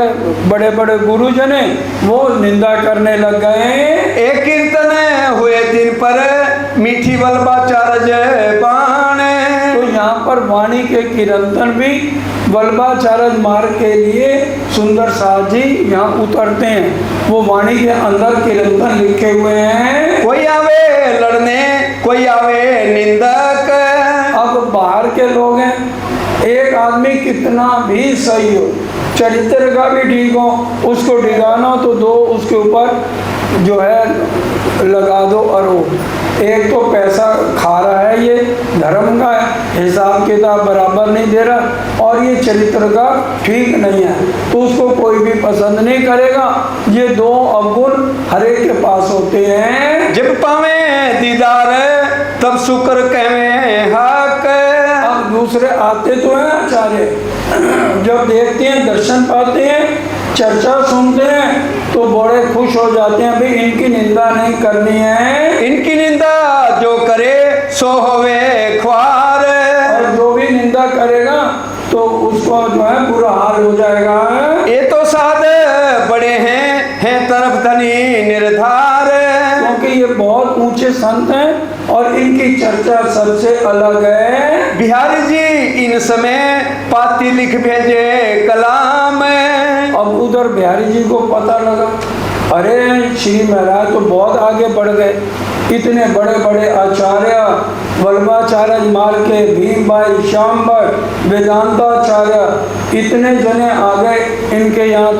बड़े बड़े गुरुजन वो निंदा करने लग गए। एक कीर्तन हुए 3 पर मीठी वल्लभाचार्य बाण। तो यहाँ पर वाणी के कीर्तन भी वल्लभाचार्य मार्ग के लिए सुंदर साथ जी यहाँ उतरते हैं। वो वाणी के अंदर कीर्तन लिखे हुए हैं। कोई आवे लड़ने, कोई आवे निंदक। अब बाहर के लोग हैं, एक आदमी कितना भी सही हो, चरित्र का भी ठीक हो, उसको डिगाना तो दो उसके ऊपर जो है लगा दो आरोप। एक तो पैसा खा रहा है, ये धर्म का हिसाब किताब बराबर नहीं दे रहा, और ये चरित्र का ठीक नहीं है, तो उसको कोई भी पसंद नहीं करेगा। ये दो अवगुण हर एक के पास होते हैं। जब पावे दीदार तब शुक्र कहवे हक। अब दूसरे आते तो हैं आचार्य, जब देखते हैं, दर्शन पाते हैं, चर्चा सुनते हैं, तो बड़े खुश हो जाते हैं, भाई इनकी निंदा नहीं करनी है। इनकी निंदा जो करे सो होवे ख्वार। और जो भी निंदा करेगा तो उसको जो है बुरा हाल हो जाएगा। ये तो साध बड़े हैं तरफ धनी निर्धार। क्योंकि ये बहुत ऊंचे संत हैं और इनकी चर्चा सबसे अलग है। बिहारी जी इन समय पाती लिख भेजे कलाम। अब उधर बिहारी जी को पता लगा, अरे श्री महाराज तो बहुत आगे बढ़ गए, इतने बड़े बड़े आचार्य, वल्लभाचार्य मार के, भीम भाई, श्याम भट्ट, वेदांताचार्य, इतने जने आ गए इनके यहाँ।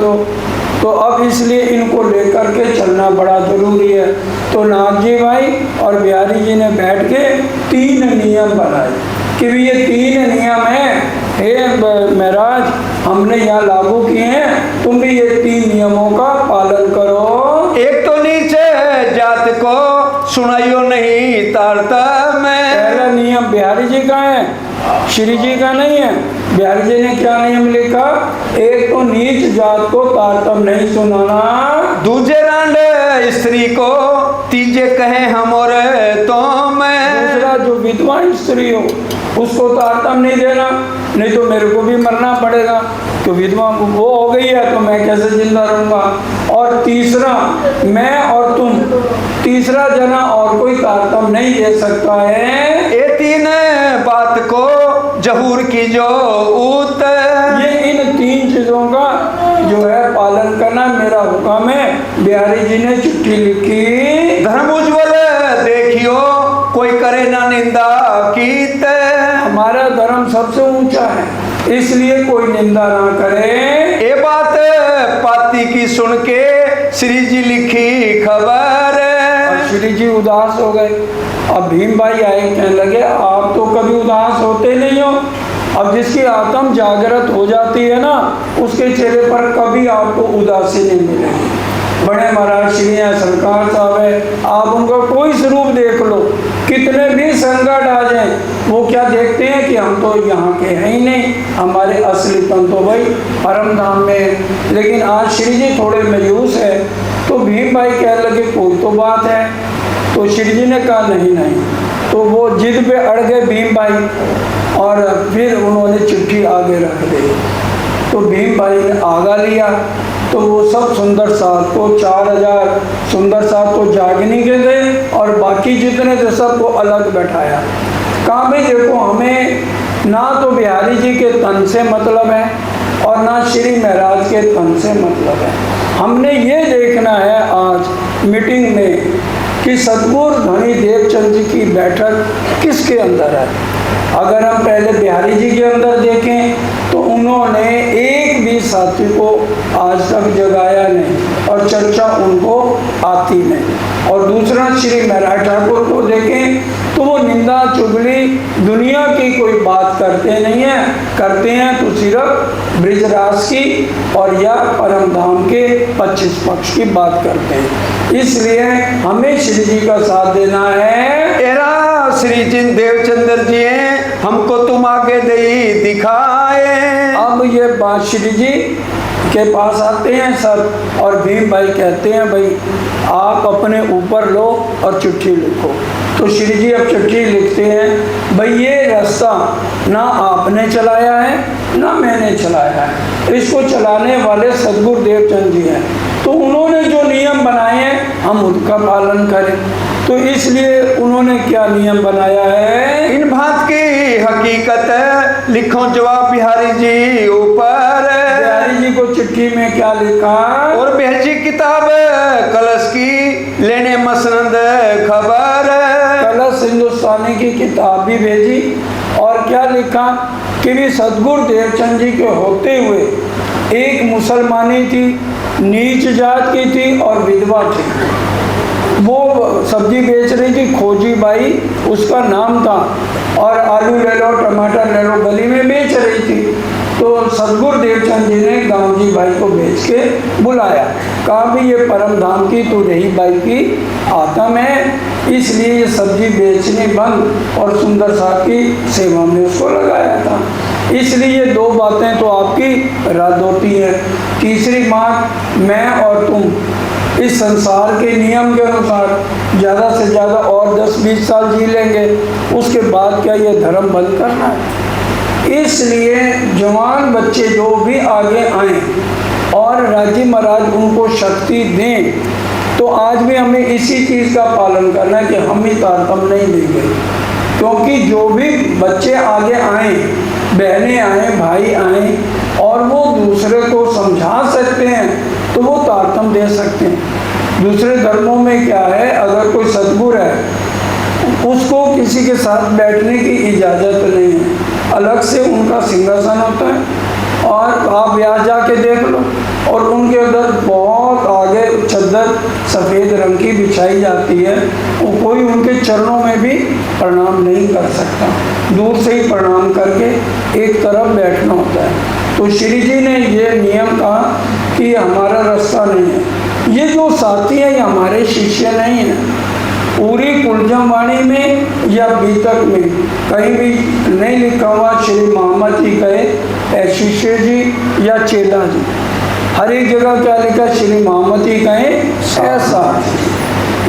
तो अब इसलिए इनको लेकर के चलना बड़ा जरूरी है। तो नाथ जी भाई और बिहारी जी ने बैठ के 3 नियम बनाए कि भी ये 3 नियम हैं, हे महाराज हमने यहाँ लागू किए हैं, तुम भी ये 3 नियमों का पालन करो। एक तो नीचे जात को सुनाइयो नहीं तारतम। पहला नियम बिहारी जी का है, श्री जी का नहीं है। बिहारी जी ने क्या नियम लिखा? एक तो नीच जात को तारतम नहीं सुनाना, दूजे रांड स्त्री को तीजे कहे हम और तुम। दूसरा जो विधवा स्त्री हो उसको तारतम नहीं देना, नहीं तो मेरे को भी मरना पड़ेगा, तो विधवा वो हो गई है तो मैं कैसे जिंदा रहूंगा। और तीसरा मैं और तुम, तीसरा जना और कोई तारतम नहीं दे सकता है। ये 3 बात को जहूर की जो ऊत। ये इन 3 चीजों का जो है पालन करना मेरा हुक्म है। बिहारी जी ने चिट्ठी लिखी, धर्म उज्ज्वल देखियो कोई करे ना निंदा कीत। हमारा धर्म सबसे ऊंचा है, इसलिए कोई निंदा ना करे। ये बात पाती की सुन के श्री जी लिखी खबर। श्री जी उदास हो गए। अब भीम भाई आए, कहने लगे आप तो कभी उदास होते नहीं हो, अब जिसकी आत्म जागृत हो जाती है ना, उसके चेहरे पर कभी आपको उदासी नहीं मिलेगी। बड़े महाराज श्री हैं, सरकार साहब है, आप उनका कोई स्वरूप देख लो, कितने भी संकट आ जाए वो क्या देखते हैं कि हम तो यहाँ के हैं ही नहीं, हमारे असली तन तो भाई परम धाम में। लेकिन आज श्री जी थोड़े मायूस है, तो भीम भाई कहने लगे कोई तो बात है, तो श्री जी ने कहा नहीं नहीं, तो वो जिद पे अड़ गए भीम भाई, और फिर उन्होंने चिट्ठी आगे रख दी। तो भीम भाई ने आगा लिया, तो वो सब सुंदर साथ को 4000 सुंदर साथ को जागनी के गए, और बाकी जितने थे सबको अलग बैठाया। कहा भाई देखो, हमें ना तो बिहारी जी के तन से मतलब है और ना श्री महाराज के तन से मतलब है। हमने ये देखना है आज मीटिंग में कि सतगुरु धनी देवचंद जी की बैठक किसके अंदर है। अगर हम पहले बिहारी जी के अंदर देखें तो उन्होंने एक भी साथी को आज तक जगाया नहीं और चर्चा उनको आती नहीं। और दूसरा श्री महाराज ठाकुर को देखें तो वो निंदा चुगली दुनिया की कोई बात करते नहीं है, करते हैं तो सिर्फ ब्रिजराज की और या परम धाम के 25 पक्ष की बात करते हैं। इसलिए हमें श्री जी का साथ देना है। एरा श्री जी देवचंद्र जी हमको तुम आगे दे दिखाए। अब ये बात श्री जी के पास आते हैं सब, और भीम भाई कहते हैं भाई आप अपने ऊपर लो और चिट्ठी लिखो। तो श्री जी अब चिट्ठी लिखते हैं, भाई ये रास्ता ना आपने चलाया है ना मैंने चलाया है, इसको चलाने वाले सदगुरु देवचंद जी हैं, तो उन्होंने जो नियम बनाए हैं हम उनका पालन करें। तो इसलिए उन्होंने क्या नियम बनाया है, इन बात की हकीकत लिखो जवाब बिहारी जी ऊपर। बिहारी जी को चिट्ठी में क्या लिखा, और भेजी किताब कलश की लेने मसनद खबर। कलश हिंदुस्तानी की किताब भी भेजी, और क्या लिखा कि भी सदगुरु देवचंद जी के होते हुए एक मुसलमानी थी, नीच जात की थी और विधवा थी, वो वो सब्जी बेच रही थी, खोजी बाई उसका नाम था, और आलू ले लो, टमाटर ले लो, गली में बेच रही थी। तो सतगुरु देवचंद जी ने गांधी बाई को भेज के बुलाया, कहा भी ये परम धाम की तो रही बाई की आत्म है, इसलिए ये सब्जी बेचने बंद और सुंदर साहब की सेवा में उसको लगाया था। इसलिए ये दो बातें तो आपकी रद्द होती है। तीसरी बात, मैं और तुम इस संसार के नियम के अनुसार ज़्यादा से ज़्यादा और 10-20 साल जी लेंगे, उसके बाद क्या ये धर्म बंद करना है? इसलिए जवान बच्चे जो भी आगे आए और राजी महाराज उनको शक्ति दें, तो आज भी हमें इसी चीज़ का पालन करना है कि हम ही तारतम्य नहीं देंगे, क्योंकि जो भी बच्चे आगे आए, बहनें आए, भाई आए, और वो दूसरे को समझा सकते हैं तो वो तारतम्य दे सकते हैं। दूसरे धर्मों में क्या है, अगर कोई सद्गुरु है उसको किसी के साथ बैठने की इजाज़त नहीं है, अलग से उनका सिंहासन होता है, और आप यहाँ जाके देख लो, और उनके उधर बहुत आगे चद्दर सफ़ेद रंग की बिछाई जाती है, वो कोई उनके चरणों में भी प्रणाम नहीं कर सकता, दूर से ही प्रणाम करके एक तरफ बैठना होता है। तो श्री जी ने ये नियम कहा कि हमारा रास्ता नहीं है, ये जो साथी है ये हमारे शिष्य नहीं है। पूरी कुलजम वाणी में या बीतक में कहीं भी नहीं लिखा हुआ श्री मोहम्मद जी कहे शिष्य जी या चेला जी, हर एक जगह क्या लिखा, श्री मोहम्मद जी कहे ऐसा।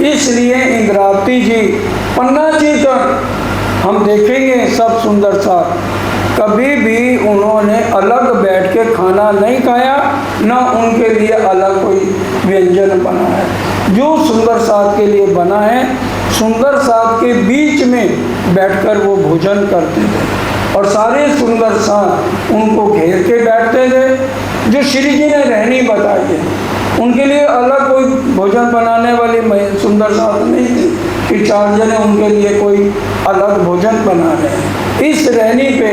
इसलिए इंद्रावती जी, पन्ना जी तक हम देखेंगे सब सुंदर सा, कभी भी उन्होंने अलग बैठ के खाना नहीं खाया, न उनके लिए अलग कोई व्यंजन बना है। जो सुंदर साथ के लिए बना है, सुंदर साथ के बीच में बैठकर वो भोजन करते थे, और सारे सुंदर साथ उनको घेर के बैठते थे। जो श्री जी ने रहनी बताई है, उनके लिए अलग कोई भोजन बनाने वाली सुंदर साथ नहीं थी कि 4 जने उनके लिए कोई अलग भोजन बना रहे। इस रहनी पे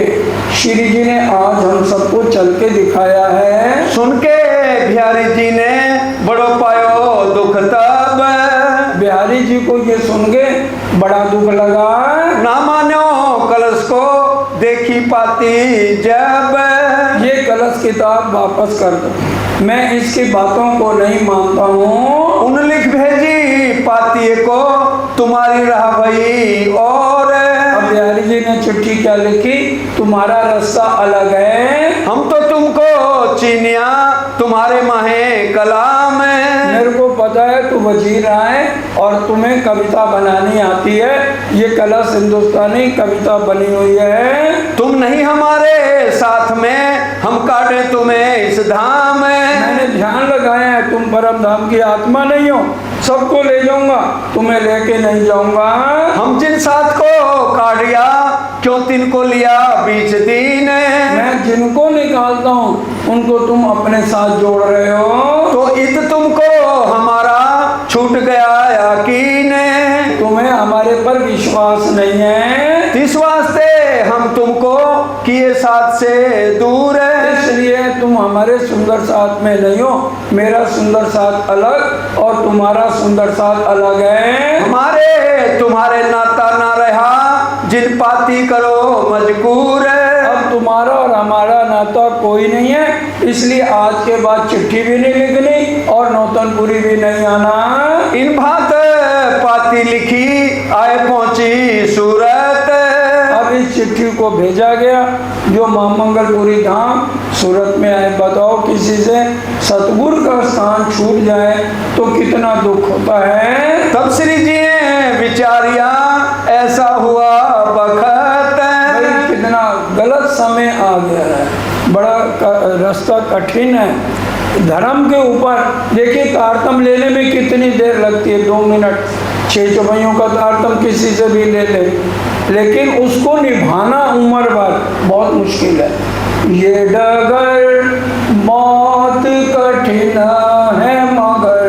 श्री जी ने आज हम सबको चल के दिखाया है। सुन के बिहारी जी ने बड़ो पायो दुख तब, बिहारी जी को ये सुन के बड़ा दुख लगा, ना मानो कलश को देखी पाती जब, ये कलश किताब वापस कर दो, मैं इसकी बातों को नहीं मानता हूँ। उन लिख भेजी पाती को तुम्हारी रहा भई, और अब बिहारी जी ने चिट्ठी क्या लिखी, तुम्हारा रास्ता अलग है, हम तो तुमको चीनिया तुम्हारे माहे कलाम है। मेरे को पता है तू वजीर है और तुम्हें कविता बनानी आती है, ये कलश हिंदुस्तानी कविता बनी हुई है। तुम नहीं हमारे साथ में, हम काटे तुम्हें इस धाम में। मैंने ध्यान लगाया है, तुम परम धाम की आत्मा नहीं हो, सबको ले जाऊंगा, तुम्हें लेके नहीं जाऊंगा। हम जिन साथ को काटिया, क्यों तिनको लिया बीच दीन। मैं जिनको निकालता हूँ उनको तुम अपने साथ जोड़ रहे हो, तो इत तुमको हमारा छूट गया यकीन। तुम्हें हमारे पर विश्वास नहीं है, इस वास्ते हम तुमको किए साथ से दूर है। इसलिए तुम हमारे सुंदर साथ में नहीं हो, मेरा सुंदर साथ अलग और तुम्हारा सुंदर साथ अलग है। हमारे तुम्हारे नाता ना रहा, जिन पाती करो मजबूर है। अब तुम्हारा और हमारा नाता कोई नहीं है, इसलिए आज के बाद चिट्ठी भी नहीं लिखनी और नौतनपुरी भी नहीं आना। इन बात पाती लिखी आए पहुंची सूरत। अब इस चिट्ठी को भेजा गया जो महामंगलपुरी धाम सूरत में आए। बताओ किसी से सतगुरु का स्थान छूट जाए तो कितना दुख होता है। तब श्री जी ने विचारिया ऐसा हुआ बखत, कितना गलत समय आ गया है, बड़ा रास्ता कठिन है। धर्म के ऊपर देखिए, तारतम लेने में कितनी देर लगती है, 2 मिनट। 6 चौपाइयों का तारतम किसी से भी ले ले, लेकिन उसको निभाना उम्र भर बहुत मुश्किल है। ये डगर बहुत कठिन है मगर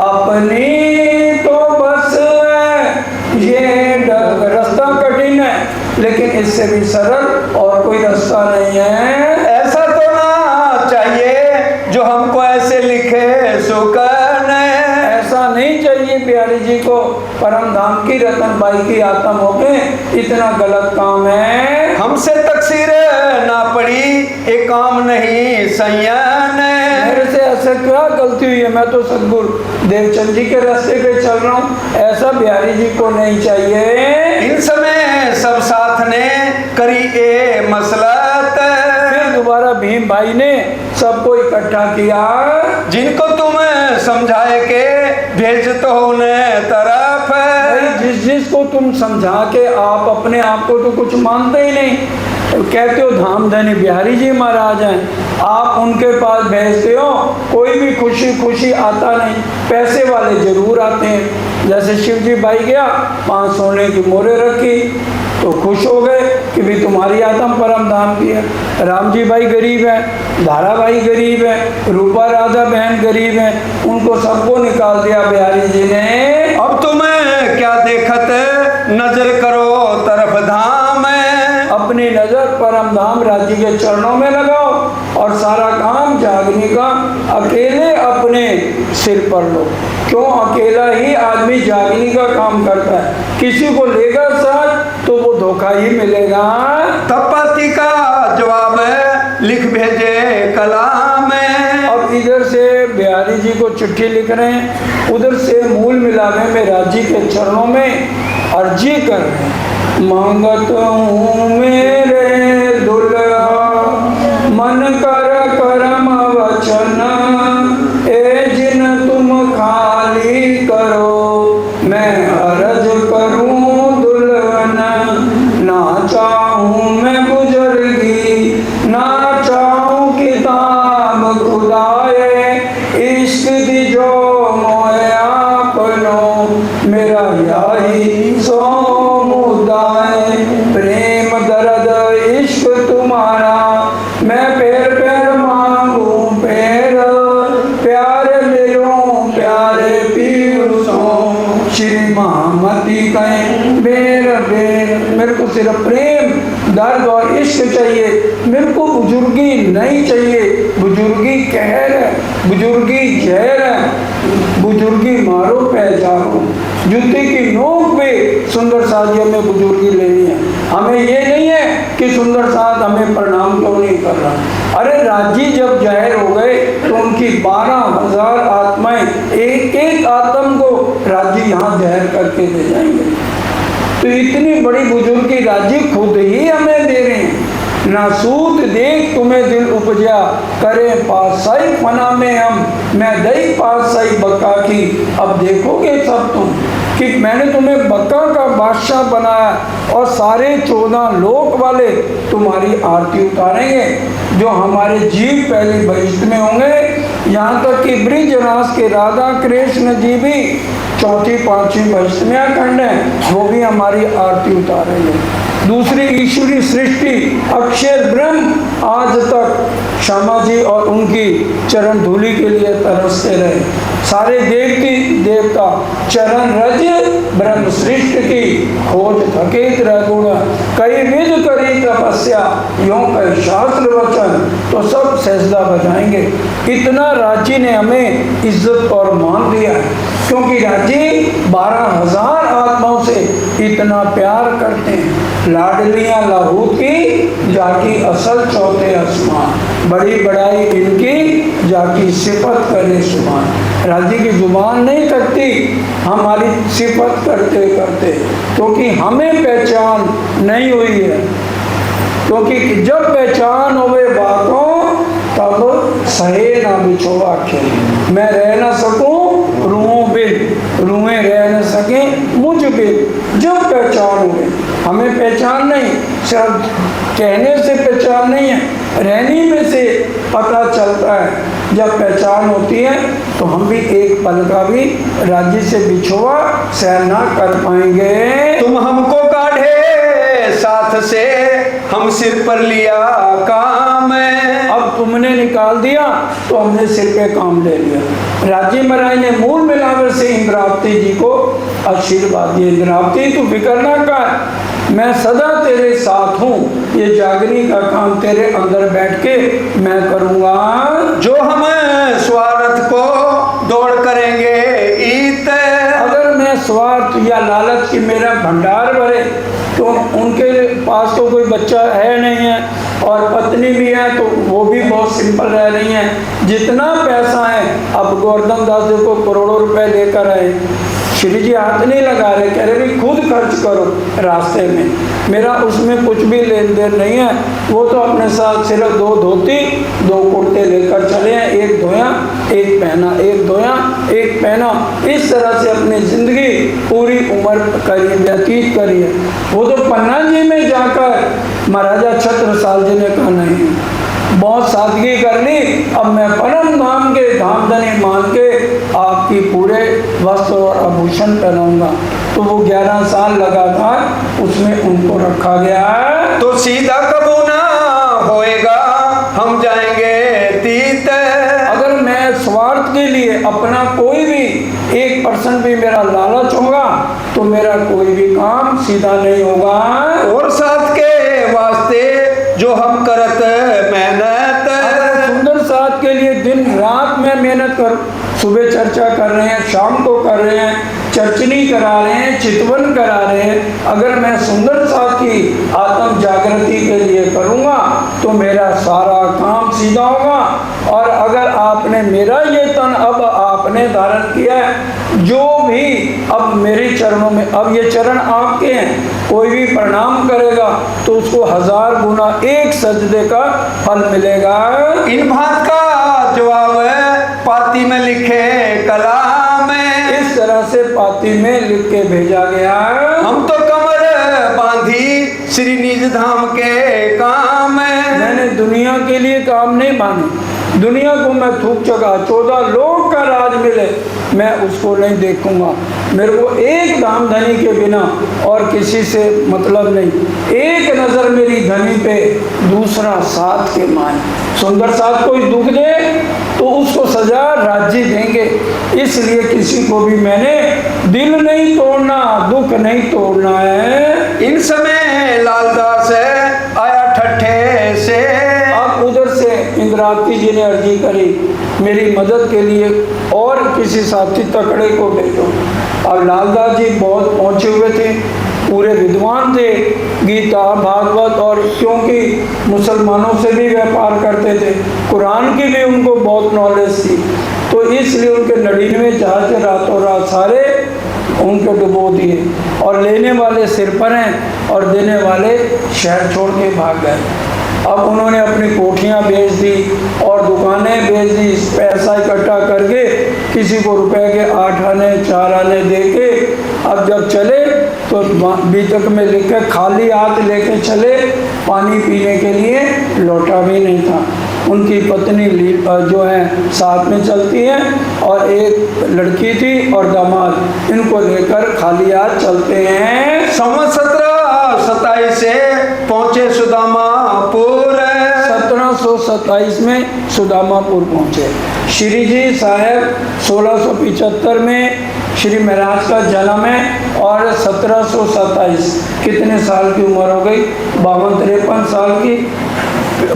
अपनी तो बस है। ये डगर रास्ता कठिन है लेकिन इससे भी सरल और कोई रास्ता नहीं है। ऐसा तो ना चाहिए जो हमको ऐसे लिखे सुकन, ऐसा नहीं चाहिए बिहारी जी को परम धाम की रतन बाई की आत्म हो गए, इतना गलत काम है। हमसे तकसीर ना पड़ी, एक काम नहीं संयन। मेरे से ऐसा क्या गलती हुई है, मैं तो सदगुरु देवचंद जी के रास्ते पे चल रहा हूँ, ऐसा बिहारी जी को नहीं चाहिए। इन समय सब साथ ने करी ए मसलत, फिर दोबारा भीम भाई ने सबको इकट्ठा किया, जिनको तुम समझाए के भेज तो उन्हें तरफ। भाई जिसको तुम समझा के आप अपने आप को तो कुछ मानते ही नहीं, कहते हो धामधनी बिहारी जी महाराज हैं, आप उनके पास भेजते हो, कोई भी खुशी खुशी आता नहीं, पैसे वाले जरूर आते हैं। जैसे शिव जी भाई गया, 5 सोने की मोहरें रखी तो खुश हो गए कि भी तुम्हारी आत्म परम धाम की है। राम जी भाई गरीब है, धारा भाई गरीब है, रूपा राधा बहन गरीब है, उनको सबको निकाल दिया बिहारी जी ने। अब तुम्हें क्या देखत नजर करो तरफ धाम, अपनी नजर परम धाम राज्य के चरणों में लगाओ और सारा काम जागने का अकेले अपने सिर पर लो। क्यों अकेला ही आदमी जागने का काम करता है, किसी को लेगा साथ तो वो धोखा ही मिलेगा। तब पति का जवाब लिख भेजे कलाम। अब इधर से बिहारी जी को चिट्ठी लिख रहे हैं, उधर से मूल मिलावे में राज्य के चरणों में अर्जी कर रहे हैं। मांगत हूँ मेरे दुल्हा मन कर करम वचन, ए जिन तुम खाली करो मैं अर्ज करूँ दुल्हन। ना चाहूँ मैं बुजुर्गी ना चाहूँ किताब खुदाए, इश्क दिजो मोए आपनो मेरा यही सो मुदाए। प्रेम दर्द इश्क तुम्हारा मैं पैर पैर मांगू पैर, प्यारे मिलो प्यारे पीरूसों श्री महामती कहें बेर बेर। मेरे को सिर्फ प्रेम दर्द और इश्क चाहिए, मेरे को बुजुर्गी नहीं चाहिए। बुजुर्गी कहर है, बुजुर्गी जहर है, बुजुर्गी मारो पहचानो। जूते की नोक पे सुंदर साजियों में बुजुर्गी लेनी है। हमें ये नहीं है कि सुंदर साथ हमें प्रणाम क्यों नहीं कर रहा। अरे राजी जब जाहिर हो गए तो उनकी 12,000 आत्माएं एक एक आत्म को राजी यहाँ जाहिर करके दे जाएंगे। तो इतनी बड़ी बुजुर्गी राजी खुद ही हमें दे रहे हैं। ना सूत देख तुम्हें दिल उपजा करे पासाई फना में हम, मैं दई पासाई बक्का की। अब देखोगे सब तुम कि मैंने तुम्हें बक्का का बादशाह बनाया और सारे 14 लोक वाले तुम्हारी आरती उतारेंगे। जो हमारे जीव पहले बहिष्ठ में होंगे, यहाँ तक कि ब्रिजराज के राधा कृष्ण जी भी 4वीं 5वीं बहिष्ठ में अखंड है, वो भी हमारी आरती उतारेंगे। दूसरी ईश्वरी सृष्टि अक्षर ब्रह्म आज तक श्यामा जी और उनकी चरण धूलि के लिए तरसते रहे। सारे देवती देवता चरण रज ब्रह्म सृष्ट की खोज थकेत रह गुण, कई विध करी तपस्या यों कई शास्त्र वचन, तो सब सजदा बजाएंगे। इतना राजी ने हमें इज्जत और मान दिया है, क्योंकि राजी 12,000 आत्माओं से इतना प्यार करते हैं। लाडलियां लाहूत की जाकी असल चौथे आसमान, बड़ी बड़ाई इनकी जाकी सिफत करे सुभान। राजी की जुबान नहीं थकती हमारी सिफत करते करते, क्योंकि हमें पहचान नहीं हुई है। क्योंकि जब पहचान होवे बातों तब सहे ना बिछोवा खेल। मैं रह ना सकूं रूहों बिन, रूहें रह न सके मुझ बिन। जब पहचान हुए, हमें पहचान नहीं, सिर्फ कहने से पहचान नहीं है, रहने में से पता चलता है। जब पहचान होती है तो हम भी एक पल का भी राज्य से बिछोवा सहन ना कर पाएंगे। तुम हमको काढ़े साथ से हम सिर पर लिया काम, अब तुमने निकाल दिया तो हमने सिर पे काम ले लिया। राजी महाराज ने मूल मिलावर से इंद्रावती जी को आशीर्वाद दिया। इंद्रावती तू फिक्र ना कर, मैं सदा तेरे साथ हूँ, ये जागने का काम तेरे अंदर बैठ के मैं करूँगा। जो हम स्वार्थ को दौड़ करेंगे ईत, अगर या लालच की मेरा भंडार भरे, तो उनके पास तो कोई बच्चा है नहीं है और पत्नी भी है, तो वो भी बहुत सिंपल रह रही हैं। जितना पैसा है, अब गोवर्धन दास जी को करोड़ों रुपए लेकर आए, श्री जी हाथ नहीं लगा रहे, कह रहे भाई खुद खर्च करो रास्ते में, मेरा उसमें कुछ भी लेन देन नहीं है। वो तो अपने साथ सिर्फ 2 धोती 2 कुर्ते लेकर चले हैं, एक धोया एक पहना, एक धोया एक पहना, इस तरह से अपनी जिंदगी पूरी उम्र करी, व्यतीत करी है। वो तो पन्ना जी में जाकर महाराजा छत्रसाल जी ने कहा नहीं, बहुत सादगी कर ली, अब मैं परम धाम के धामधनी मान के आपकी पूरे वस्त्र और आभूषण पहनाऊंगा। तो वो 11 साल लगातार उसमें उनको रखा गया है। तो सीधा कबू ना होएगा, हम जाएंगे तीत। अगर मैं स्वार्थ के लिए अपना कोई भी 1% भी मेरा लालच होगा तो मेरा कोई भी काम सीधा नहीं होगा। और साथ के वास्ते जो हम करत मेहनत, सुंदर साथ के लिए दिन रात में मेहनत कर, सुबह चर्चा कर रहे हैं, शाम को कर रहे हैं, चर्चनी करा रहे हैं, चितवन करा रहे हैं, अगर मैं सुंदर साथ की आत्म जागृति के लिए करूँगा तो मेरा सारा काम सीधा होगा। और अगर आपने मेरा ये तन अब आपने धारण किया है, जो भी अब मेरे चरणों में, अब ये चरण आपके हैं, कोई भी प्रणाम करेगा तो उसको 1000 गुना 1 सजदे का फल मिलेगा। इन बात का जवाब पाती में लिखे कलाम, इस तरह से पाती में लिख के भेजा गया। हम तो कमर बांधी श्री निज धाम के काम। मैंने दुनिया के लिए काम नहीं माने, दुनिया को मैं थूक चुका, 14 लोग का राज मिले मैं उसको नहीं देखूंगा। मेरे को एक धामधनी के बिना और किसी से मतलब नहीं। एक नज़र मेरी धनी पे, दूसरा साथ के माने। सुंदर साथ कोई दुख दे तो उसको सजा राज्य देंगे, इसलिए किसी को भी मैंने दिल नहीं तोड़ना, दुख नहीं तोड़ना है। इन समय लालदास आया ठट्ठे से। अब उधर से इंद्रावती जी ने अर्जी करी मेरी मदद के लिए और किसी साथी तकड़े को भेजो। और लालदास जी बहुत पहुंचे हुए थे, पूरे विद्वान थे, गीता भागवत, और क्योंकि मुसलमानों से भी व्यापार करते थे, कुरान की भी उनको बहुत नॉलेज थी, तो इसलिए उनके 99 जहाज रातों रात सारे उनको डुबो दिए। और लेने वाले सिर पर हैं और देने वाले शहर छोड़ के भाग गए। अब उन्होंने अपनी कोठियाँ बेच दी और दुकानें बेच दी, पैसा इकट्ठा करके किसी को रुपए के 8 आने 4 आने दे के अब जब चले तो बीतक में लिखे खाली हाथ लेके चले, पानी पीने के लिए लोटा भी नहीं था। उनकी पत्नी जो है साथ में चलती हैं और एक लड़की थी और दामाद, इनको लेकर खाली हाथ चलते हैं। 1727 से पहुंचे सुदामापुर। 1727 में सुदामापुर पहुंचे। श्री जी साहब 1675 में श्री महाराज का जन्म है और 1727 कितने साल की उम्र हो गई? 52-53 साल की,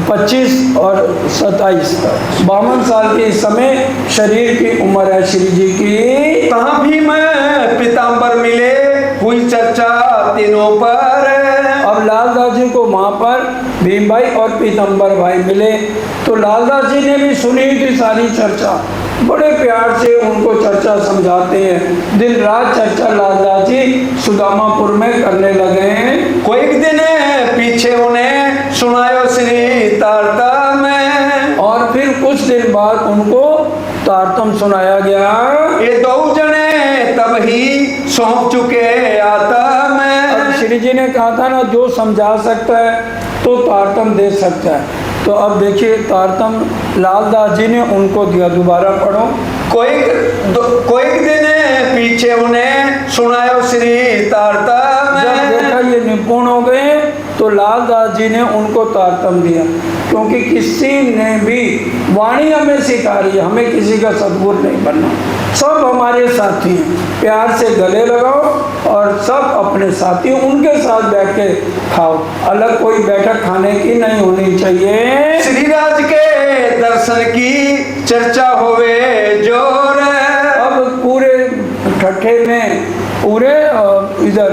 25 और 27 52 साल के इस समय शरीर की उम्र है श्री जी की। कहाँ भी मैं पीताम्बर मिले, हुई चर्चा तीनों पर। अब लालदास जी को वहाँ पर भीम भाई और पीतम्बर भाई मिले, तो लालदास जी ने भी सुनी थी सारी चर्चा, बड़े प्यार से उनको चर्चा समझाते हैं। दिन रात चर्चा लालदास जी सुदामापुर में करने लगे हैं। कोई दिन पीछे उन्हें सुनायो श्री तारतम में, और फिर कुछ दिन बाद उनको तारतम सुनाया गया। ये 2 जने तब ही सौंप चुके आतम। अब श्री जी ने कहा था ना, जो समझा सकता है तो तारतम दे सकता है, तो अब देखिए तारतम लालदास जी ने उनको दिया। दोबारा पढ़ो। कोई दिन पीछे उन्हें सुनायो श्री तारतम। जब देखा ये निपुण हो गए तो लालदास जी ने उनको तारतम दिया, क्योंकि किसी ने भी वाणी हमें सिखा रही है, हमें किसी का सद्गुरु नहीं बनना, सब हमारे साथी हैं। प्यार से गले लगाओ और सब अपने साथी, उनके साथ बैठ के खाओ, अलग कोई बैठक खाने की नहीं होनी चाहिए। श्री राज के दर्शन की चर्चा होवे जोर। अब पूरे ठट्ठे में पूरे इधर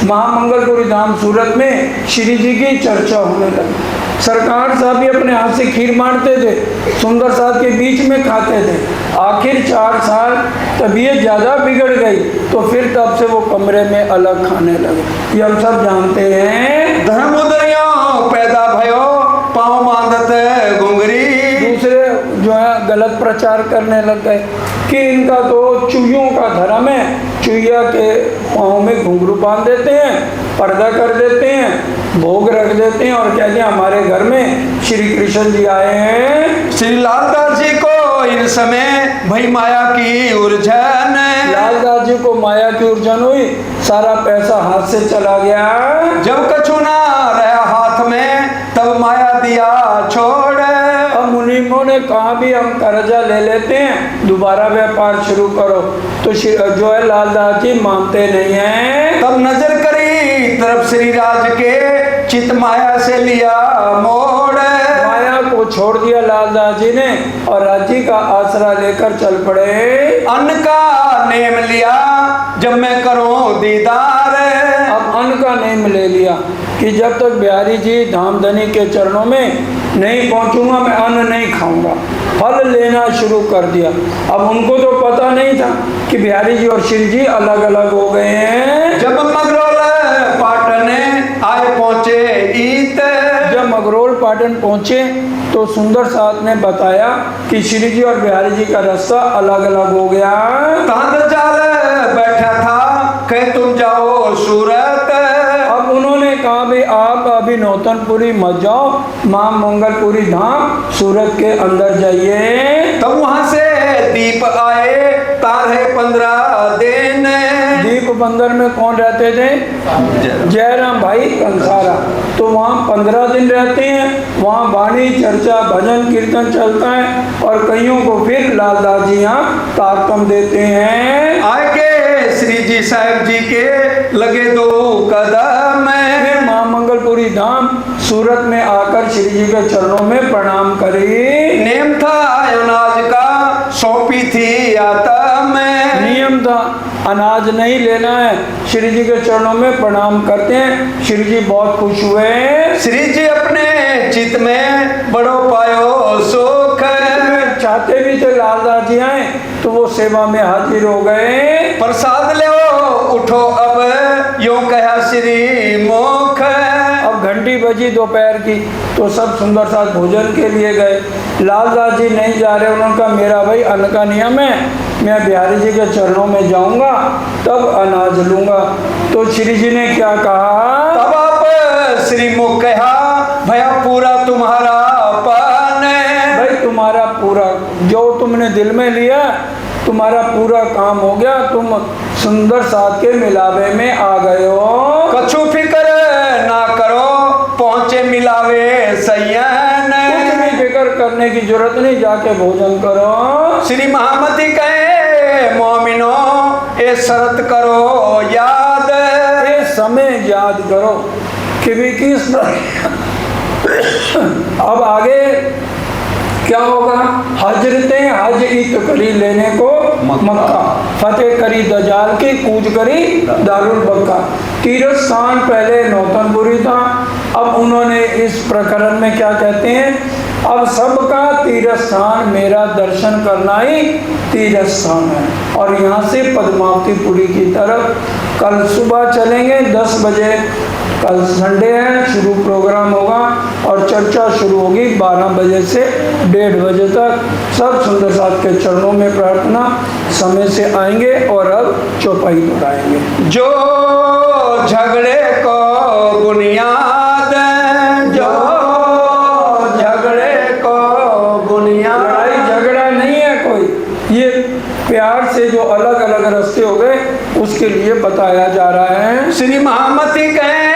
महामंगलपुरी धाम सूरत में श्री जी की चर्चा होने लगी। सरकार साहब भी अपने हाथ से खीर बांटते थे, सुंदर साहब के बीच में खाते थे। आखिर 4 साल तबीयत ज़्यादा बिगड़ गई तो फिर तब से वो कमरे में अलग खाने लगे। ये हम सब जानते हैं। धर्म उदरियों पैदा भयो पाँव बांधत घुंघरी। दूसरे जो है गलत प्रचार करने लग गए कि इनका तो चूहियों का धर्म है, चूहिया के पाँव में घुंघरू बांध देते हैं, पर्दा कर देते हैं, भोग रख देते हैं और कहते हैं हमारे घर में श्री कृष्ण जी आए हैं। श्री लालदास जी को इन समय भई माया की उलझन। लालदास जी को माया की उलझन हुई, सारा पैसा हाथ से चला गया। जब कछु ना रहा हाथ में तब माया दिया छोड़। अब मुनीमों ने कहा भी हम कर्जा ले लेते हैं, दोबारा व्यापार शुरू करो, तो जो है लालदास जी मानते नहीं हैं। तब नजर करी तरफ श्री राज के चित माया से लिया मोड़। माया को छोड़ दिया लालदास जी ने और राज्य का आसरा लेकर चल पड़े। अन्न का नेम लिया जब मैं करूं दीदार। अब अन्न का नेम ले लिया कि जब तक बिहारी जी धामधनी के चरणों में नहीं पहुंचूंगा मैं अन्न नहीं खाऊंगा। फल लेना शुरू कर दिया। अब उनको तो पता नहीं था कि बिहारी जी और श्री जी अलग अलग हो गए हैं। जब मगरोल पाटन आए पहुंचे ईत। जब मगरोल पाटन पहुंचे तो सुंदर साथ ने बताया कि श्री जी और बिहारी जी का रास्ता अलग अलग हो गया। तांद जाल बैठा था कहे तुम जाओ सूरत। अब उन्होंने कहा भी आप अभी नौतनपुरी मत जाओ, मां मंगलपुरी धाम सूरत के अंदर जाइए। तब वहां से दीप आए तारे 15 दिन। दीप बंदर में कौन रहते थे? जयराम भाई कंसारा। तो वहाँ 15 दिन रहते हैं, वहाँ वाणी चर्चा भजन कीर्तन चलता है और कईयों को फिर लालदास जी यहाँ तारतम देते हैं। आगे श्री जी साहब जी के लगे 2 कदम। फिर मां मंगलपुरी धाम सूरत में आकर श्री जी के चरणों में प्रणाम करी। नेम था अनाज का सौंपी थी आतम। नियम था अनाज नहीं लेना है, श्री जी के चरणों में प्रणाम करते हैं। श्री जी बहुत खुश हुए। श्री जी अपने चित में बड़ो पायो सुख। चाहते भी थे लालदास जी आए तो वो सेवा में हाजिर हो गए। प्रसाद ले उठो अब यूं कहा श्री मुख। अब घंटी बजी दोपहर की तो सब सुंदर साथ भोजन के लिए गए। लालदास जी नहीं जा रहे, उन्होंने कहा मेरा भाई अन्न का नियम है, मैं बिहारी जी के चरणों में जाऊंगा तब अनाज लूंगा। तो श्री जी ने क्या कहा? तब आप श्री मुख कहा भया पूरा तुम्हारा पान। भाई तुम्हारा पूरा जो तुमने दिल में लिया तुम्हारा पूरा काम हो गया, तुम सुंदर साथ के मिलावे में आ गए हो। कछु फिक्र ना करो पहुंचे मिलावे सैयन। कुछ भी फिक्र करने की जरूरत नहीं, जाके भोजन करो। श्री महामती कहे मोमिनो ए शरत करो याद। ये समय याद करो कि भी किस अब आगे क्या होगा? हजरतें हज इत करी लेने को मक्का, फतेह करी दजाल की कूच करी दारुल बक्का। तीर्थ स्थान पहले नौतनपुरी था, अब उन्होंने इस प्रकरण में क्या कहते हैं? अब सबका तीर्थ स्थान मेरा दर्शन करना ही तीर्थ स्थान है। और यहाँ से पद्मावतीपुरी की तरफ कल सुबह चलेंगे 10 बजे। कल संडे है, शुरू प्रोग्राम होगा और चर्चा शुरू होगी 12 बजे से 1:30 बजे तक। सब सुंदर साथ के चरणों में प्रार्थना समय से आएंगे और अब चौपाई दोहराएंगे। जो झगड़े को बुनियाद, जो झगड़े को बुनियाद। लड़ाई झगड़ा नहीं है कोई, ये प्यार से जो अलग अलग रास्ते हो गए उसके लिए बताया जा रहा है। श्री महामती कहे